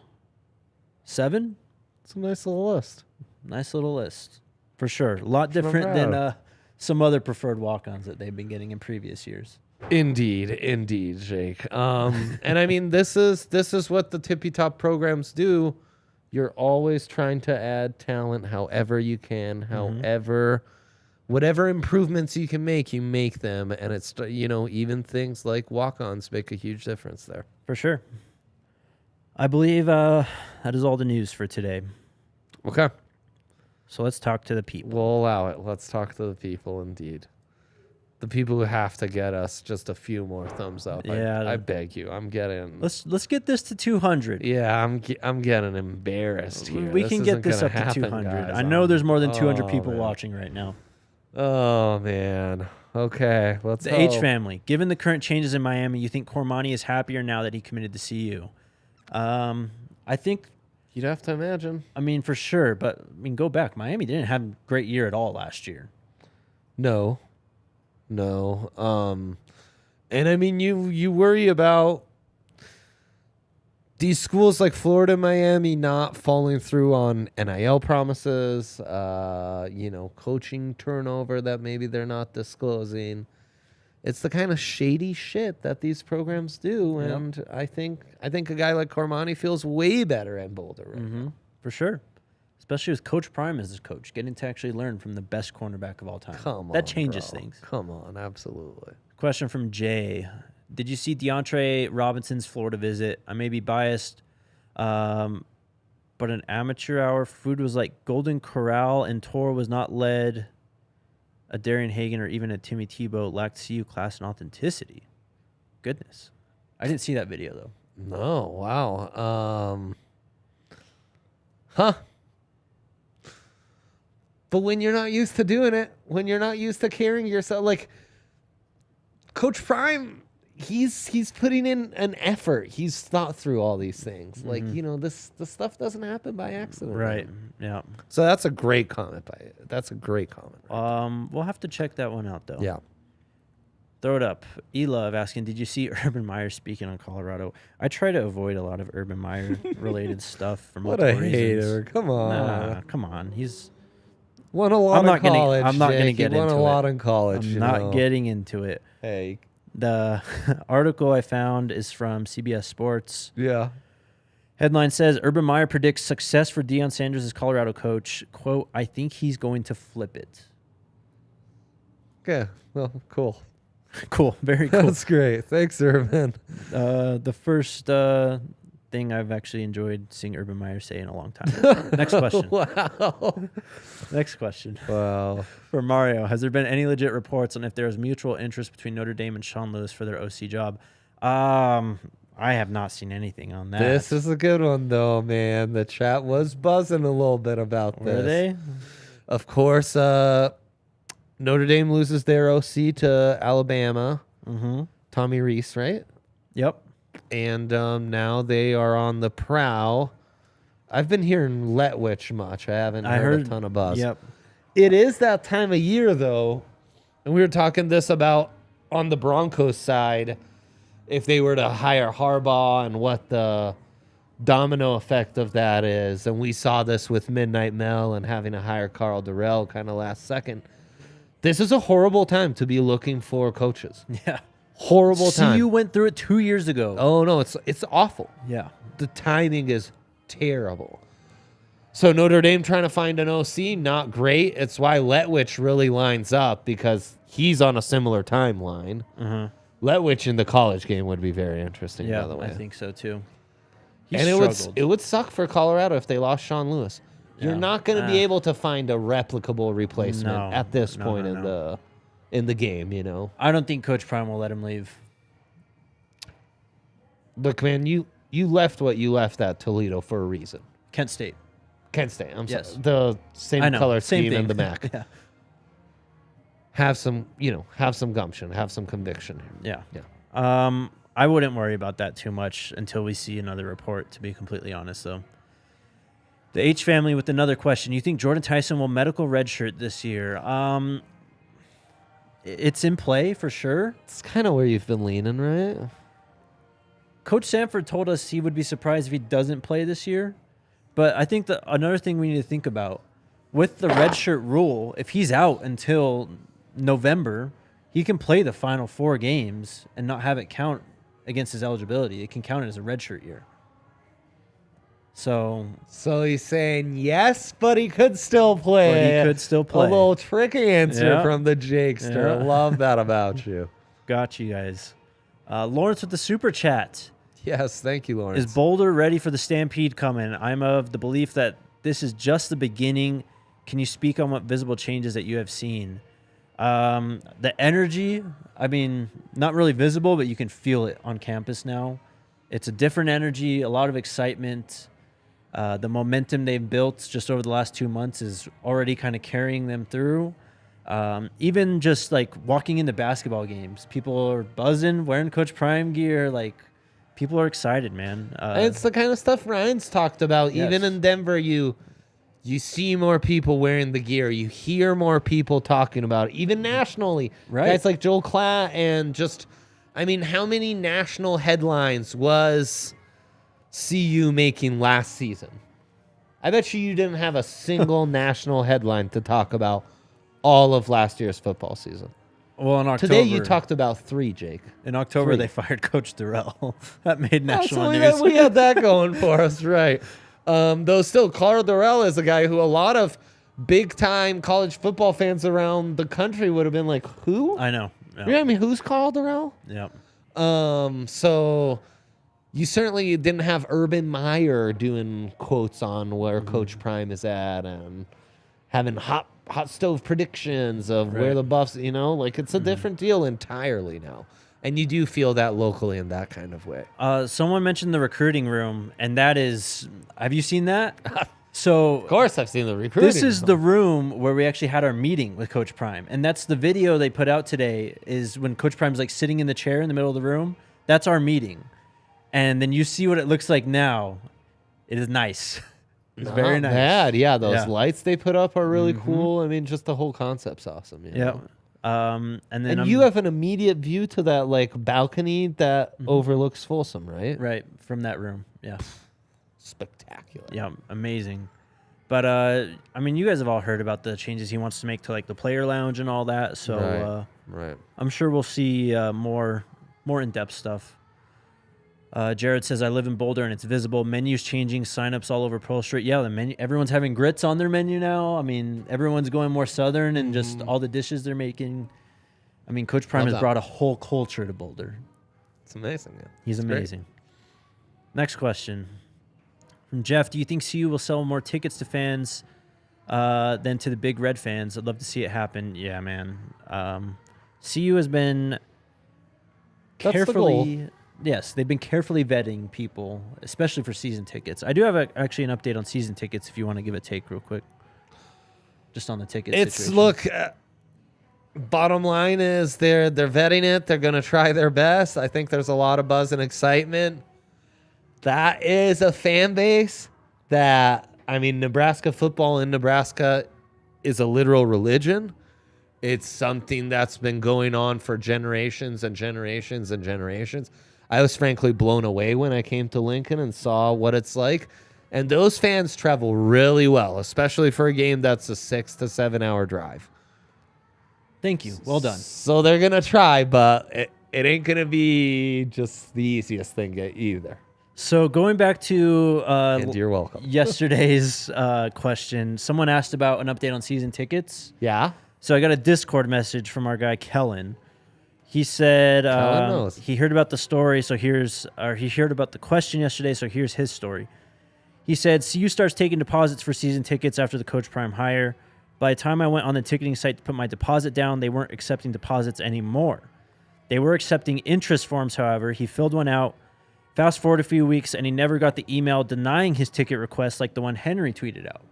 7. It's a nice little list. Nice little list for sure. A lot That's what I'm different proud than some other preferred walk-ons that they've been getting in previous years. Indeed, Jake. And I mean, this is what the tippy top programs do. You're always trying to add talent however you can, however, whatever improvements you can make, you make them. And it's, even things like walk-ons make a huge difference there. For sure. I believe that is all the news for today. Okay. So let's talk to the people. We'll allow it. Let's talk to the people, indeed. The people who have to get us just a few more thumbs up. Yeah. I beg you. I'm getting... Let's get this to 200. Yeah, I'm getting embarrassed here. We can get isn't this gonna up to happen, 200. guys. I know there's more than 200 Oh, people man. watching right now. Oh, man. Okay, let's The H family. Given the current changes in Miami, you think Cormani is happier now that he committed to CU? I think... You'd have to imagine. I mean, for sure. But, go back. Miami didn't have a great year at all last year. No. And I mean, you worry about these schools like Florida, Miami not falling through on NIL promises, coaching turnover that maybe they're not disclosing. It's the kind of shady shit that these programs do, and I think a guy like Cormani feels way better in Boulder right now. For sure. Especially with Coach Prime as his coach, getting to actually learn from the best cornerback of all time. That changes things. Come on, absolutely. Question from Jay. Did you see DeAndre Robinson's Florida visit? I may be biased, but an amateur hour food was like Golden Corral, and tour was not led a Darian Hagan or even a Timmy Tebow, lacked CU class and authenticity. Goodness. I didn't see that video, though. No, wow. Huh. But when you're not used to doing it, when you're not used to carrying yourself, like Coach Prime, he's putting in an effort. He's thought through all these things. Like, this stuff doesn't happen by accident. Right. Yeah. So that's a great comment We'll have to check that one out, though. Yeah. Throw it up. E-Love asking, did you see Urban Meyer speaking on Colorado? I try to avoid a lot of Urban Meyer related stuff for multiple reasons. Hater. Come on. Nah, come on. He's won a lot in college. I'm not going to get into it. Won a lot in college. I'm not getting into it. Hey. The article I found is from CBS Sports. Yeah. Headline says, Urban Meyer predicts success for Deion Sanders as Colorado coach. Quote, I think he's going to flip it. Okay. Well, cool. Cool. Very cool. That's great. Thanks, Urban. The first thing I've actually enjoyed seeing Urban Meyer say in a long time. Next question. Wow. Next question. Wow. For Mario, has there been any legit reports on if there is mutual interest between Notre Dame and Sean Lewis for their OC job? I have not seen anything on that. This is a good one, though, man. The chat was buzzing a little bit about this. Were they? Of course, Notre Dame loses their OC to Alabama. Mm-hmm. Tommy Reese, right? Yep. And now they are on the prowl. I've been hearing Letwich much. I haven't heard a ton of buzz. Yep. It is that time of year, though. And we were talking this about on the Broncos side, if they were to hire Harbaugh and what the domino effect of that is. And we saw this with Midnight Mel and having to hire Carl Durrell kind of last second. This is a horrible time to be looking for coaches. Yeah. Horrible time. CU went through it 2 years ago. Oh, no, it's awful. Yeah. The timing is terrible. So Notre Dame trying to find an OC, not great. It's why Letwich really lines up because he's on a similar timeline. Mm-hmm. Letwich in the college game would be very interesting, Yeah, by the way. I think so, too. And it would suck for Colorado if they lost Sean Lewis. You're not going to be able to find a replicable replacement at this point in the game, you know. I don't think Coach Prime will let him leave. Look, man, you left what you left at Toledo for a reason. Kent State. Kent State. I'm Yes. sorry. The same color scheme and the MAC. Yeah. Have some gumption, have some conviction. Yeah. Yeah. I wouldn't worry about that too much until we see another report, to be completely honest, though. The H family with another question. You think Jordan Tyson will medical redshirt this year? It's in play for sure. It's kind of where you've been leaning, right? Coach Sanford told us he would be surprised if he doesn't play this year. But I think that another thing we need to think about, with the redshirt rule, if he's out until November, he can play the final 4 games and not have it count against his eligibility. It can count it as a redshirt year. So he's saying yes, but he could still play. But he could still play. A little tricky answer from the Jakester. Yeah. Love that about you. Got you guys. Lawrence with the super chat. Yes, thank you, Lawrence. Is Boulder ready for the Stampede coming? I'm of the belief that this is just the beginning. Can you speak on what visible changes that you have seen? The energy, I mean, not really visible, but you can feel it on campus now. It's a different energy, a lot of excitement. The momentum they've built just over the last 2 months is already kind of carrying them through. Even just like walking into basketball games, people are buzzing, wearing Coach Prime gear. Like, people are excited, man. It's the kind of stuff Ryan's talked about. Yes. Even in Denver, you see more people wearing the gear. You hear more people talking about it, even nationally. Right. Guys like Joel Klatt and just I mean, how many national headlines was CU making last season? I bet you didn't have a single national headline to talk about all of last year's football season. Well, in October. Today you talked about 3, Jake. In October, 3. they fired Coach Durrell. That made national So news. we had that going for us, right? Though still, Carl Durrell is a guy who a lot of big-time college football fans around the country would have been like, who? I know. You know what I mean? Who's Carl Durrell? Yep. So you certainly didn't have Urban Meyer doing quotes on where Coach Prime is at and having hot stove predictions of where the Buffs, like it's a different deal entirely now. And you do feel that locally in that kind of way. Someone mentioned the recruiting room, and that is, have you seen that? So Of course I've seen the recruiting. this is the room where we actually had our meeting with Coach Prime. And that's the video they put out today is when Coach Prime's like sitting in the chair in the middle of the room. That's our meeting. And then you see what it looks like now. It is nice. It's very nice. Bad. Yeah, those Yeah. lights they put up are really cool. I mean, just the whole concept's awesome. You Yeah. know? And then And you have an immediate view to that like balcony that overlooks Folsom, right? right from that room. Yeah. Spectacular. Yeah, amazing. But I mean, you guys have all heard about the changes he wants to make to like the player lounge and all that. So Right. I'm sure we'll see more in-depth stuff. Jared says, I live in Boulder and it's visible. Menus changing, signups all over Pearl Street. Yeah, the menu. Everyone's having grits on their menu now. I mean, everyone's going more southern and just all the dishes they're making. I mean, Coach Prime Love has that. brought a whole culture to Boulder. It's amazing. Yeah. He's It's great. amazing. Next question from Jeff. Do you think CU will sell more tickets to fans than to the Big Red fans? I'd love to see it happen. Yeah, man. CU has been That's the carefully... Yes, they've been carefully vetting people, especially for season tickets. I do have actually an update on season tickets if you want to give a take real quick. Just on the ticket situation. Bottom line is they're vetting it. They're going to try their best. I think there's a lot of buzz and excitement. That is a fan base that, I mean, Nebraska football in Nebraska is a literal religion. It's something that's been going on for generations and generations and generations. I was frankly blown away when I came to Lincoln and saw what it's like. And those fans travel really well, especially for a game that's a 6 to 7 hour drive. Thank you. Well done. So they're going to try, but it ain't going to be just the easiest thing either. So going back to And you're welcome. yesterday's question, someone asked about an update on season tickets. Yeah? So I got a Discord message from our guy Kellen. He said Kellen knows. he heard about the story, he heard about the question yesterday, so here's his story. He said, CU starts taking deposits for season tickets after the Coach Prime hire. By the time I went on the ticketing site to put my deposit down, they weren't accepting deposits anymore. They were accepting interest forms, however. He filled one out. Fast forward a few weeks, and he never got the email denying his ticket request like the one Henry tweeted out.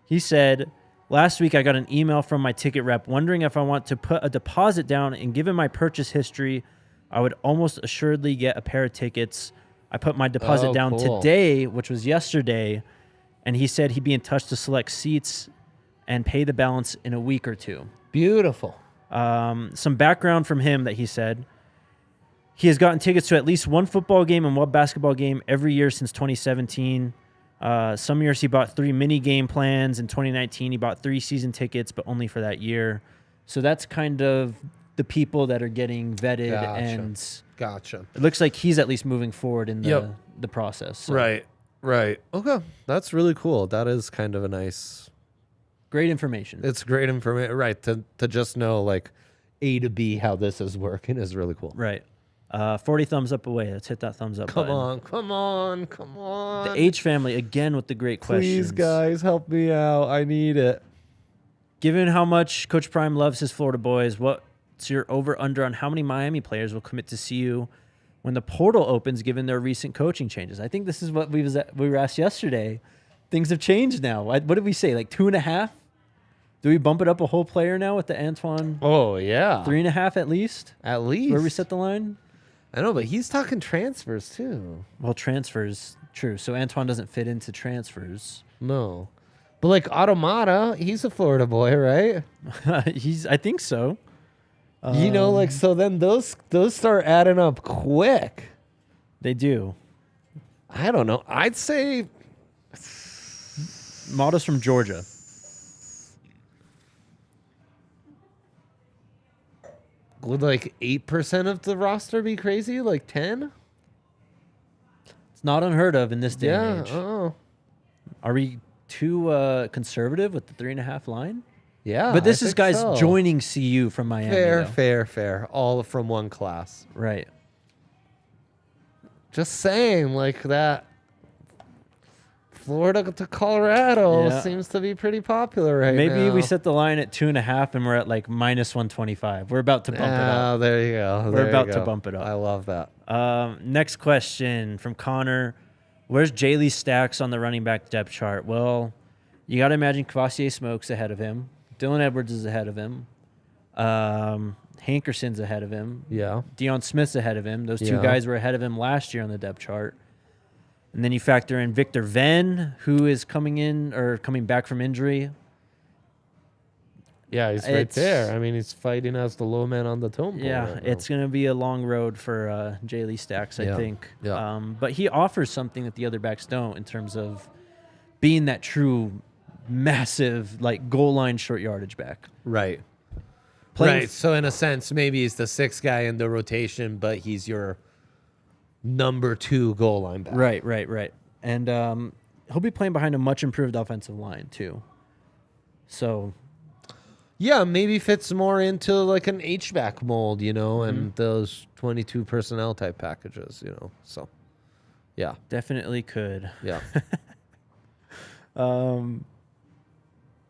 He said, last week I got an email from my ticket rep wondering if I want to put a deposit down, and given my purchase history, I would almost assuredly get a pair of tickets. I put my deposit down today, which was yesterday, and he said he'd be in touch to select seats and pay the balance in a week or two. Beautiful. Some background from him that he said. He has gotten tickets to at least one football game and one basketball game every year since 2017. Some years he bought 3 mini game plans. In 2019, he bought 3 season tickets, but only for that year. So that's kind of the people that are getting vetted. Gotcha. And Gotcha. it looks like he's at least moving forward in the process. So. Right. Okay. That's really cool. That is kind of a nice... Great information. It's great information. Right. To just know, like, A to B how this is working is really cool. Right. 40 thumbs up away. Let's hit that thumbs up button. Come on. The H family, again, with the great questions. Please, guys, help me out. I need it. Given how much Coach Prime loves his Florida boys, what's your over-under on how many Miami players will commit to CU when the portal opens, given their recent coaching changes? I think this is what we were asked yesterday. Things have changed now. What did we say, like 2.5? Do we bump it up a whole player now with the Antoine? Oh, yeah. 3.5 at least? At least. Where we set the line? I know, but he's talking transfers, too. Well, transfers, true. So Antoine doesn't fit into transfers. No. But, like, Automata, he's a Florida boy, right? I think so. So then those start adding up quick. They do. I don't know. I'd say Motto's from Georgia. Would 8% of the roster be crazy? 10? It's not unheard of in this day and age. Oh. Are we too conservative with the 3.5 line? Yeah. But this I is think guys so. joining CU from Miami. Fair. All from one class. Right. Just saying, that Florida to Colorado seems to be pretty popular right now. Maybe we set the line at 2.5 and we're at minus 125. We're about to bump it up. Oh, there you go. We're about to bump it up. I love that. Next question from Connor. Where's Jaylee Stacks on the running back depth chart? Well, you got to imagine Kvassier Smoke's ahead of him. Dylan Edwards is ahead of him. Hankerson's ahead of him. Yeah. Deion Smith's ahead of him. Those two guys were ahead of him last year on the depth chart. And then you factor in Victor Venn, who is coming back from injury. Yeah, he's right there. I mean, he's fighting as the low man on the totem pole. Yeah, right it's going to be a long road for Jaylee Stacks, I think. Yeah. But he offers something that the other backs don't in terms of being that true, massive, goal line short yardage back. Right. Playing Right. So in a sense, maybe he's the sixth guy in the rotation, but he's your number 2 goal line back. Right. And he'll be playing behind a much improved offensive line too. So yeah, maybe fits more into an H-back mold, and those 22 personnel type packages, So yeah. definitely could. Yeah.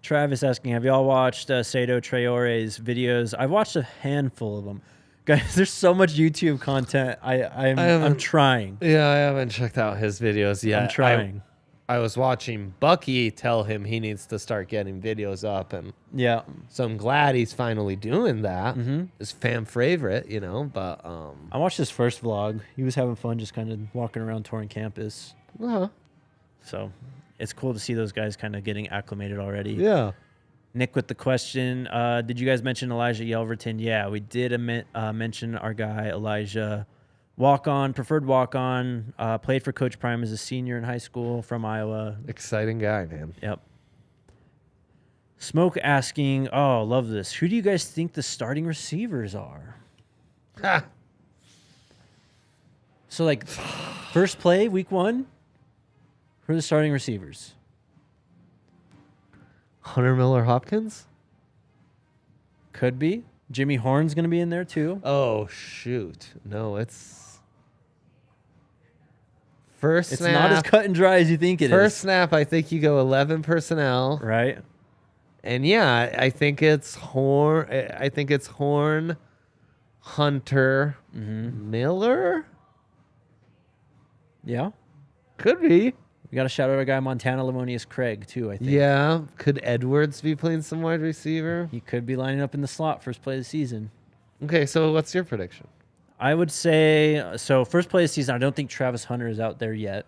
Travis asking, have y'all watched Sado Traore's videos? I've watched a handful of them. Guys, there's so much YouTube content. I'm trying. Yeah, I haven't checked out his videos yet. I'm trying. I was watching Bucky tell him he needs to start getting videos up, and Yeah. so I'm glad he's finally doing that. His fan favorite, but I watched his first vlog. He was having fun just kind of walking around touring campus. So it's cool to see those guys kind of getting acclimated already. yeah. Nick with the question, did you guys mention Elijah Yelverton? Yeah, we did mention our guy, Elijah. Preferred walk-on, played for Coach Prime as a senior in high school from Iowa. Exciting guy, man. Yep. Smoke asking, oh, love this. Who do you guys think the starting receivers are? So, first play, week 1, who are the starting receivers? Hunter Miller Hopkins? Could be. Jimmy Horn's going to be in there, too. Oh, shoot. No, it's... First It's snap. not as cut and dry as you think it is. First snap, I think you go 11 personnel. Right? And yeah, I think it's Horn. Hunter, Miller. Yeah. Could be. We got to shout out our guy Montana Lemonius Craig, too, I think. Yeah. Could Edwards be playing some wide receiver? He could be lining up in the slot first play of the season. Okay, so what's your prediction? I would say, first play of the season, I don't think Travis Hunter is out there yet.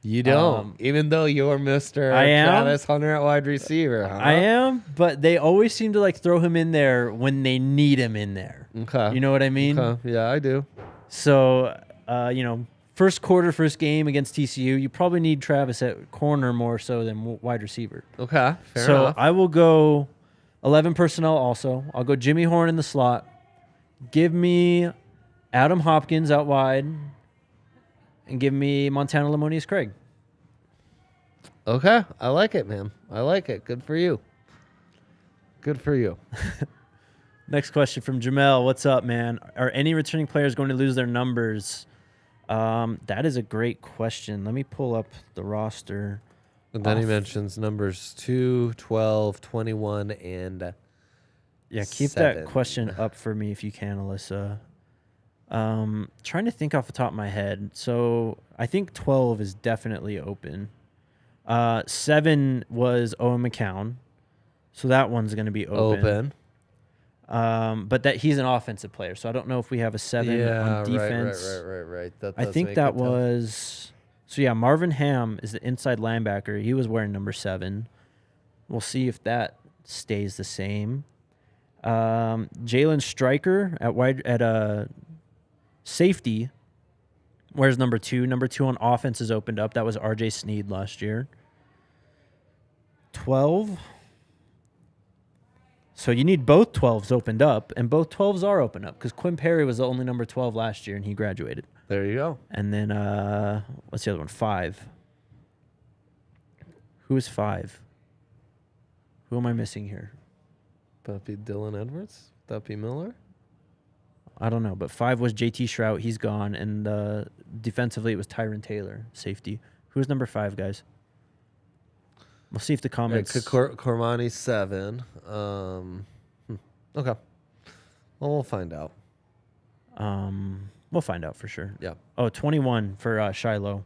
You don't, even though you're Mr. I am. Travis Hunter at wide receiver, huh? I am, but they always seem to throw him in there when they need him in there. Okay. You know what I mean? Okay. Yeah, I do. So, first quarter, first game against TCU, you probably need Travis at corner more so than wide receiver. Okay, fair So enough. I will go 11 personnel also. I'll go Jimmy Horn in the slot. Give me Adam Hopkins out wide. And give me Montana Lemonius Craig. Okay, I like it, man. I like it. Good for you. Good for you. Next question from Jamel. What's up, man? Are any returning players going to lose their numbers? That is a great question. Let me pull up the roster. And then he mentions numbers 2, 12, 21, and Yeah, keep 7. that question up for me if you can, Alyssa. Trying to think off the top of my head. So I think 12 is definitely open. 7 was Owen McCown. So that one's going to be open. But that he's an offensive player, so I don't know if we have a 7 on defense. Right. I think that was... So, yeah, Marvin Ham is the inside linebacker. He was wearing number 7. We'll see if that stays the same. Jalen Stryker at safety. Where's number 2? Number 2 on offense has opened up. That was R.J. Sneed last year. 12. So you need both 12s opened up, and both 12s are opened up because Quinn Perry was the only number 12 last year, and he graduated. There you go. And then, what's the other one? 5. Who is 5? Who am I missing here? That be Dylan Edwards? That be Miller? I don't know, but 5 was JT Shrout. He's gone. And defensively, it was Tyron Taylor, safety. Who's number 5, guys? We'll see if the comments... Cormani 7. Okay. Well, we'll find out. We'll find out for sure. Yeah. Oh, 21 for Shiloh.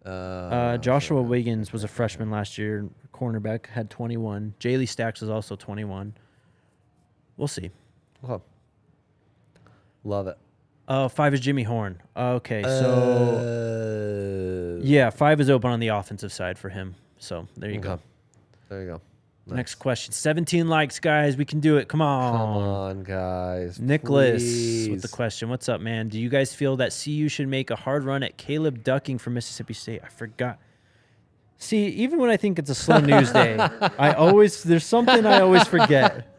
Joshua Wiggins was a freshman last year. Cornerback had 21. Jaylee Stacks was also 21. We'll see. Okay. Love it. 5 is Jimmy Horn. Okay, so... yeah, 5 is open on the offensive side for him. So, there you go. There you go. Nice. Next question. 17 likes, guys. We can do it. Come on. Come on, guys. Nicholas Please. with the question. What's up, man? Do you guys feel that CU should make a hard run at Caleb Ducking from Mississippi State? I forgot. See, even when I think it's a slow news day, there's something I always forget.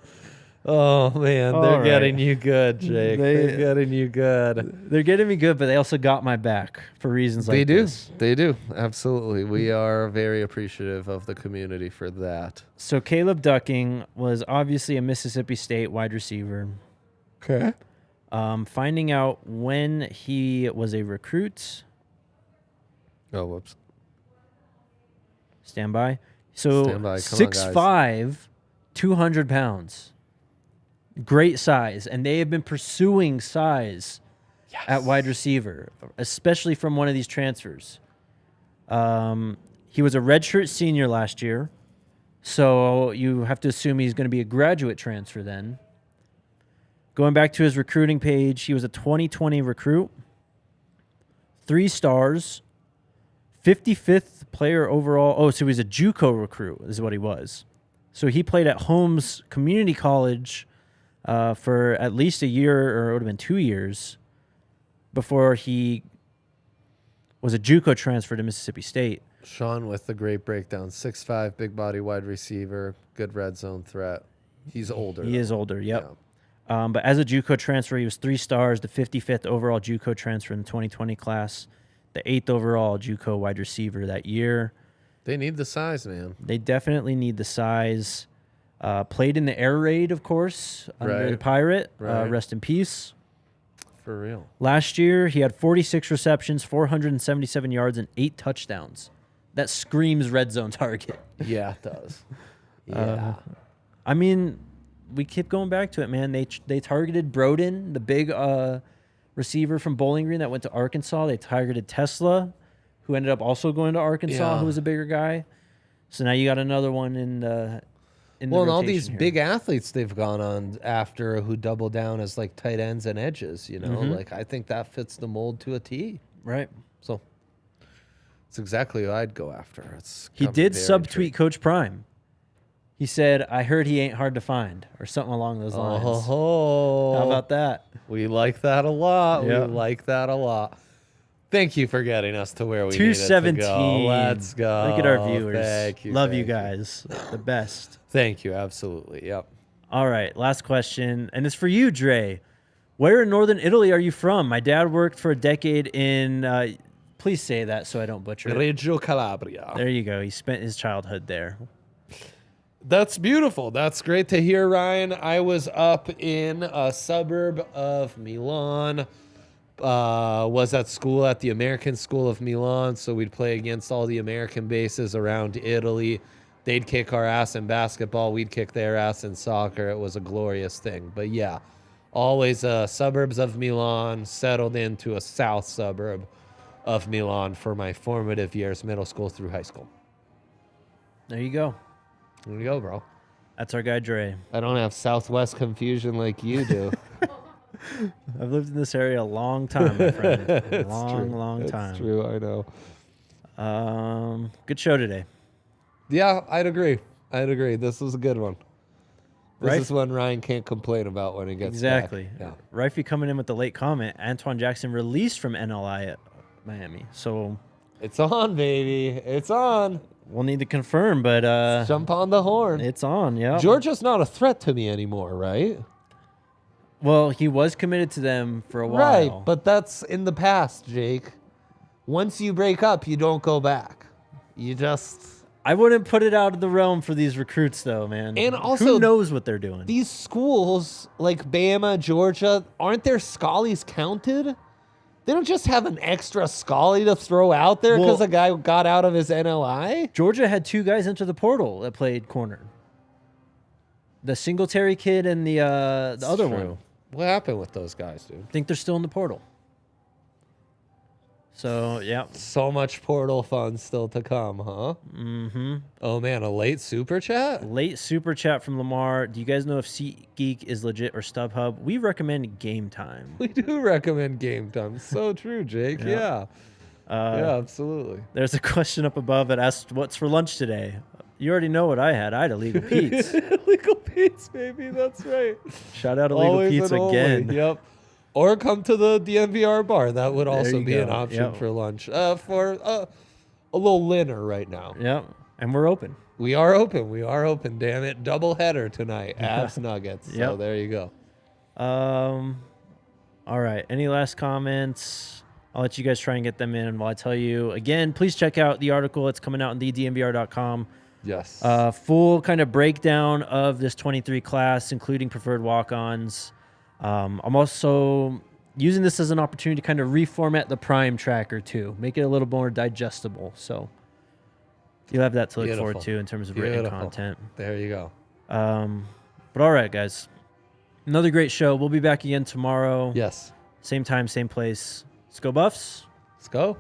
Oh, man. They're getting you good, Jake. They're getting you good. They're getting me good, but they also got my back for reasons like this. They do. Absolutely. We are very appreciative of the community for that. So Caleb Ducking was obviously a Mississippi State wide receiver. Okay. Finding out when he was a recruit. Oh, whoops. Stand by. So Stand by. Come 6'5", 200 pounds. Great size. And they have been pursuing size at wide receiver, especially from one of these transfers. He was a redshirt senior last year, so you have to assume he's going to be a graduate transfer then. Going back to his recruiting page, he was a 2020 recruit, 3 stars, 55th player overall. Oh, so he's a JUCO recruit is what he was. So he played at Holmes Community College for at least a year, or it would have been 2 years, before he was a JUCO transfer to Mississippi State. Sean with the great breakdown. 6'5", big body wide receiver, good red zone threat. He's older. He is older, yep. Yeah. But as a JUCO transfer, he was 3 stars, the 55th overall JUCO transfer in the 2020 class, the 8th overall JUCO wide receiver that year. They need the size, man. They definitely need the size. Played in the air raid, of course, under the Pirate. Rest in peace. For real. Last year, he had 46 receptions, 477 yards, and 8 touchdowns. That screams red zone target. Yeah, it does. Yeah. I mean, we keep going back to it, man. They targeted Broden, the big receiver from Bowling Green that went to Arkansas. They targeted Tesla, who ended up also going to Arkansas, who was a bigger guy. So now you got another one in the and all these big athletes they've gone on after who double down as like tight ends and edges, you know, like I think that fits the mold to a T. Right. So it's exactly what I'd go after. He did subtweet Coach Prime. He said, "I heard he ain't hard to find," or something along those lines. Oh, how about that? We like that a lot. Yep. We like that a lot. Thank you for getting us to where we needed to 217. go. Let's go. Look at our viewers. Thank you. Love you guys. The best. Thank you. Absolutely. Yep. All right. Last question. And it's for you, Dre. Where in northern Italy are you from? My dad worked for a decade in, please say that so I don't butcher it. Reggio Calabria. There you go. He spent his childhood there. That's beautiful. That's great to hear, Ryan. I was up in a suburb of Milan. Was at school at the American School of Milan, so we'd play against all the American bases around Italy. They'd kick our ass in basketball. We'd kick their ass in soccer. It was a glorious thing. But yeah, always suburbs of Milan, settled into a south suburb of Milan for my formative years, middle school through high school. There you go. There you go, bro. That's our guy, Dre. I don't have southwest confusion like you do. I've lived in this area a long time, my friend. Long time. It's true, I know. Good show today. Yeah, I'd agree. This was a good one. This Right. is one Ryan can't complain about when he gets Exactly. back. Rifey coming in with the late comment. Antoine Jackson released from NLI at Miami. So It's on, baby. It's on. we'll need to confirm, but Jump on the horn. it's on, yeah. Georgia's not a threat to me anymore, right? Well, he was committed to them for a while. Right, but that's in the past, Jake. Once you break up, you don't go back. You just... I wouldn't put it out of the realm for these recruits, though, man. And also, who knows what they're doing? These schools, like Bama, Georgia, aren't their Scullies counted? They don't just have an extra Scully to throw out there because a guy got out of his NLI? Georgia had 2 guys enter the portal that played corner. The Singletary kid and the other one. What happened with those guys, dude? I think they're still in the portal. So, yeah. So much portal fun still to come, huh? Mm-hmm. Oh, man, a late super chat? Late super chat from Lamar. Do you guys know if SeatGeek is legit or StubHub? We recommend Game Time. We do recommend Game Time. So true, Jake. Yeah. Yeah, absolutely. There's a question up above that asks, what's for lunch today? You already know what I had. I had Illegal Pete's. Illegal Pete's, baby. That's right. Shout out Illegal Always Pete's and only. again. Yep. Or come to the DNVR bar. That would also you be go. an option Yep. for lunch. For a little dinner right now. Yep. And we're open. We are open. We are open. Damn it. Double header tonight. Abs Nuggets. So Yep. there you go. All right. Any last comments? I'll let you guys try and get them in while I tell you. Again, please check out the article. It's coming out on thednvr.com. Yes. Full kind of breakdown of this 23 class, including preferred walk-ons. I'm also using this as an opportunity to kind of reformat the Prime tracker too, make it a little more digestible. So you'll have that to look forward to in terms of written content. There you go. But all right, guys, another great show. We'll be back again tomorrow. Yes. Same time, same place. Let's go Buffs. Let's go.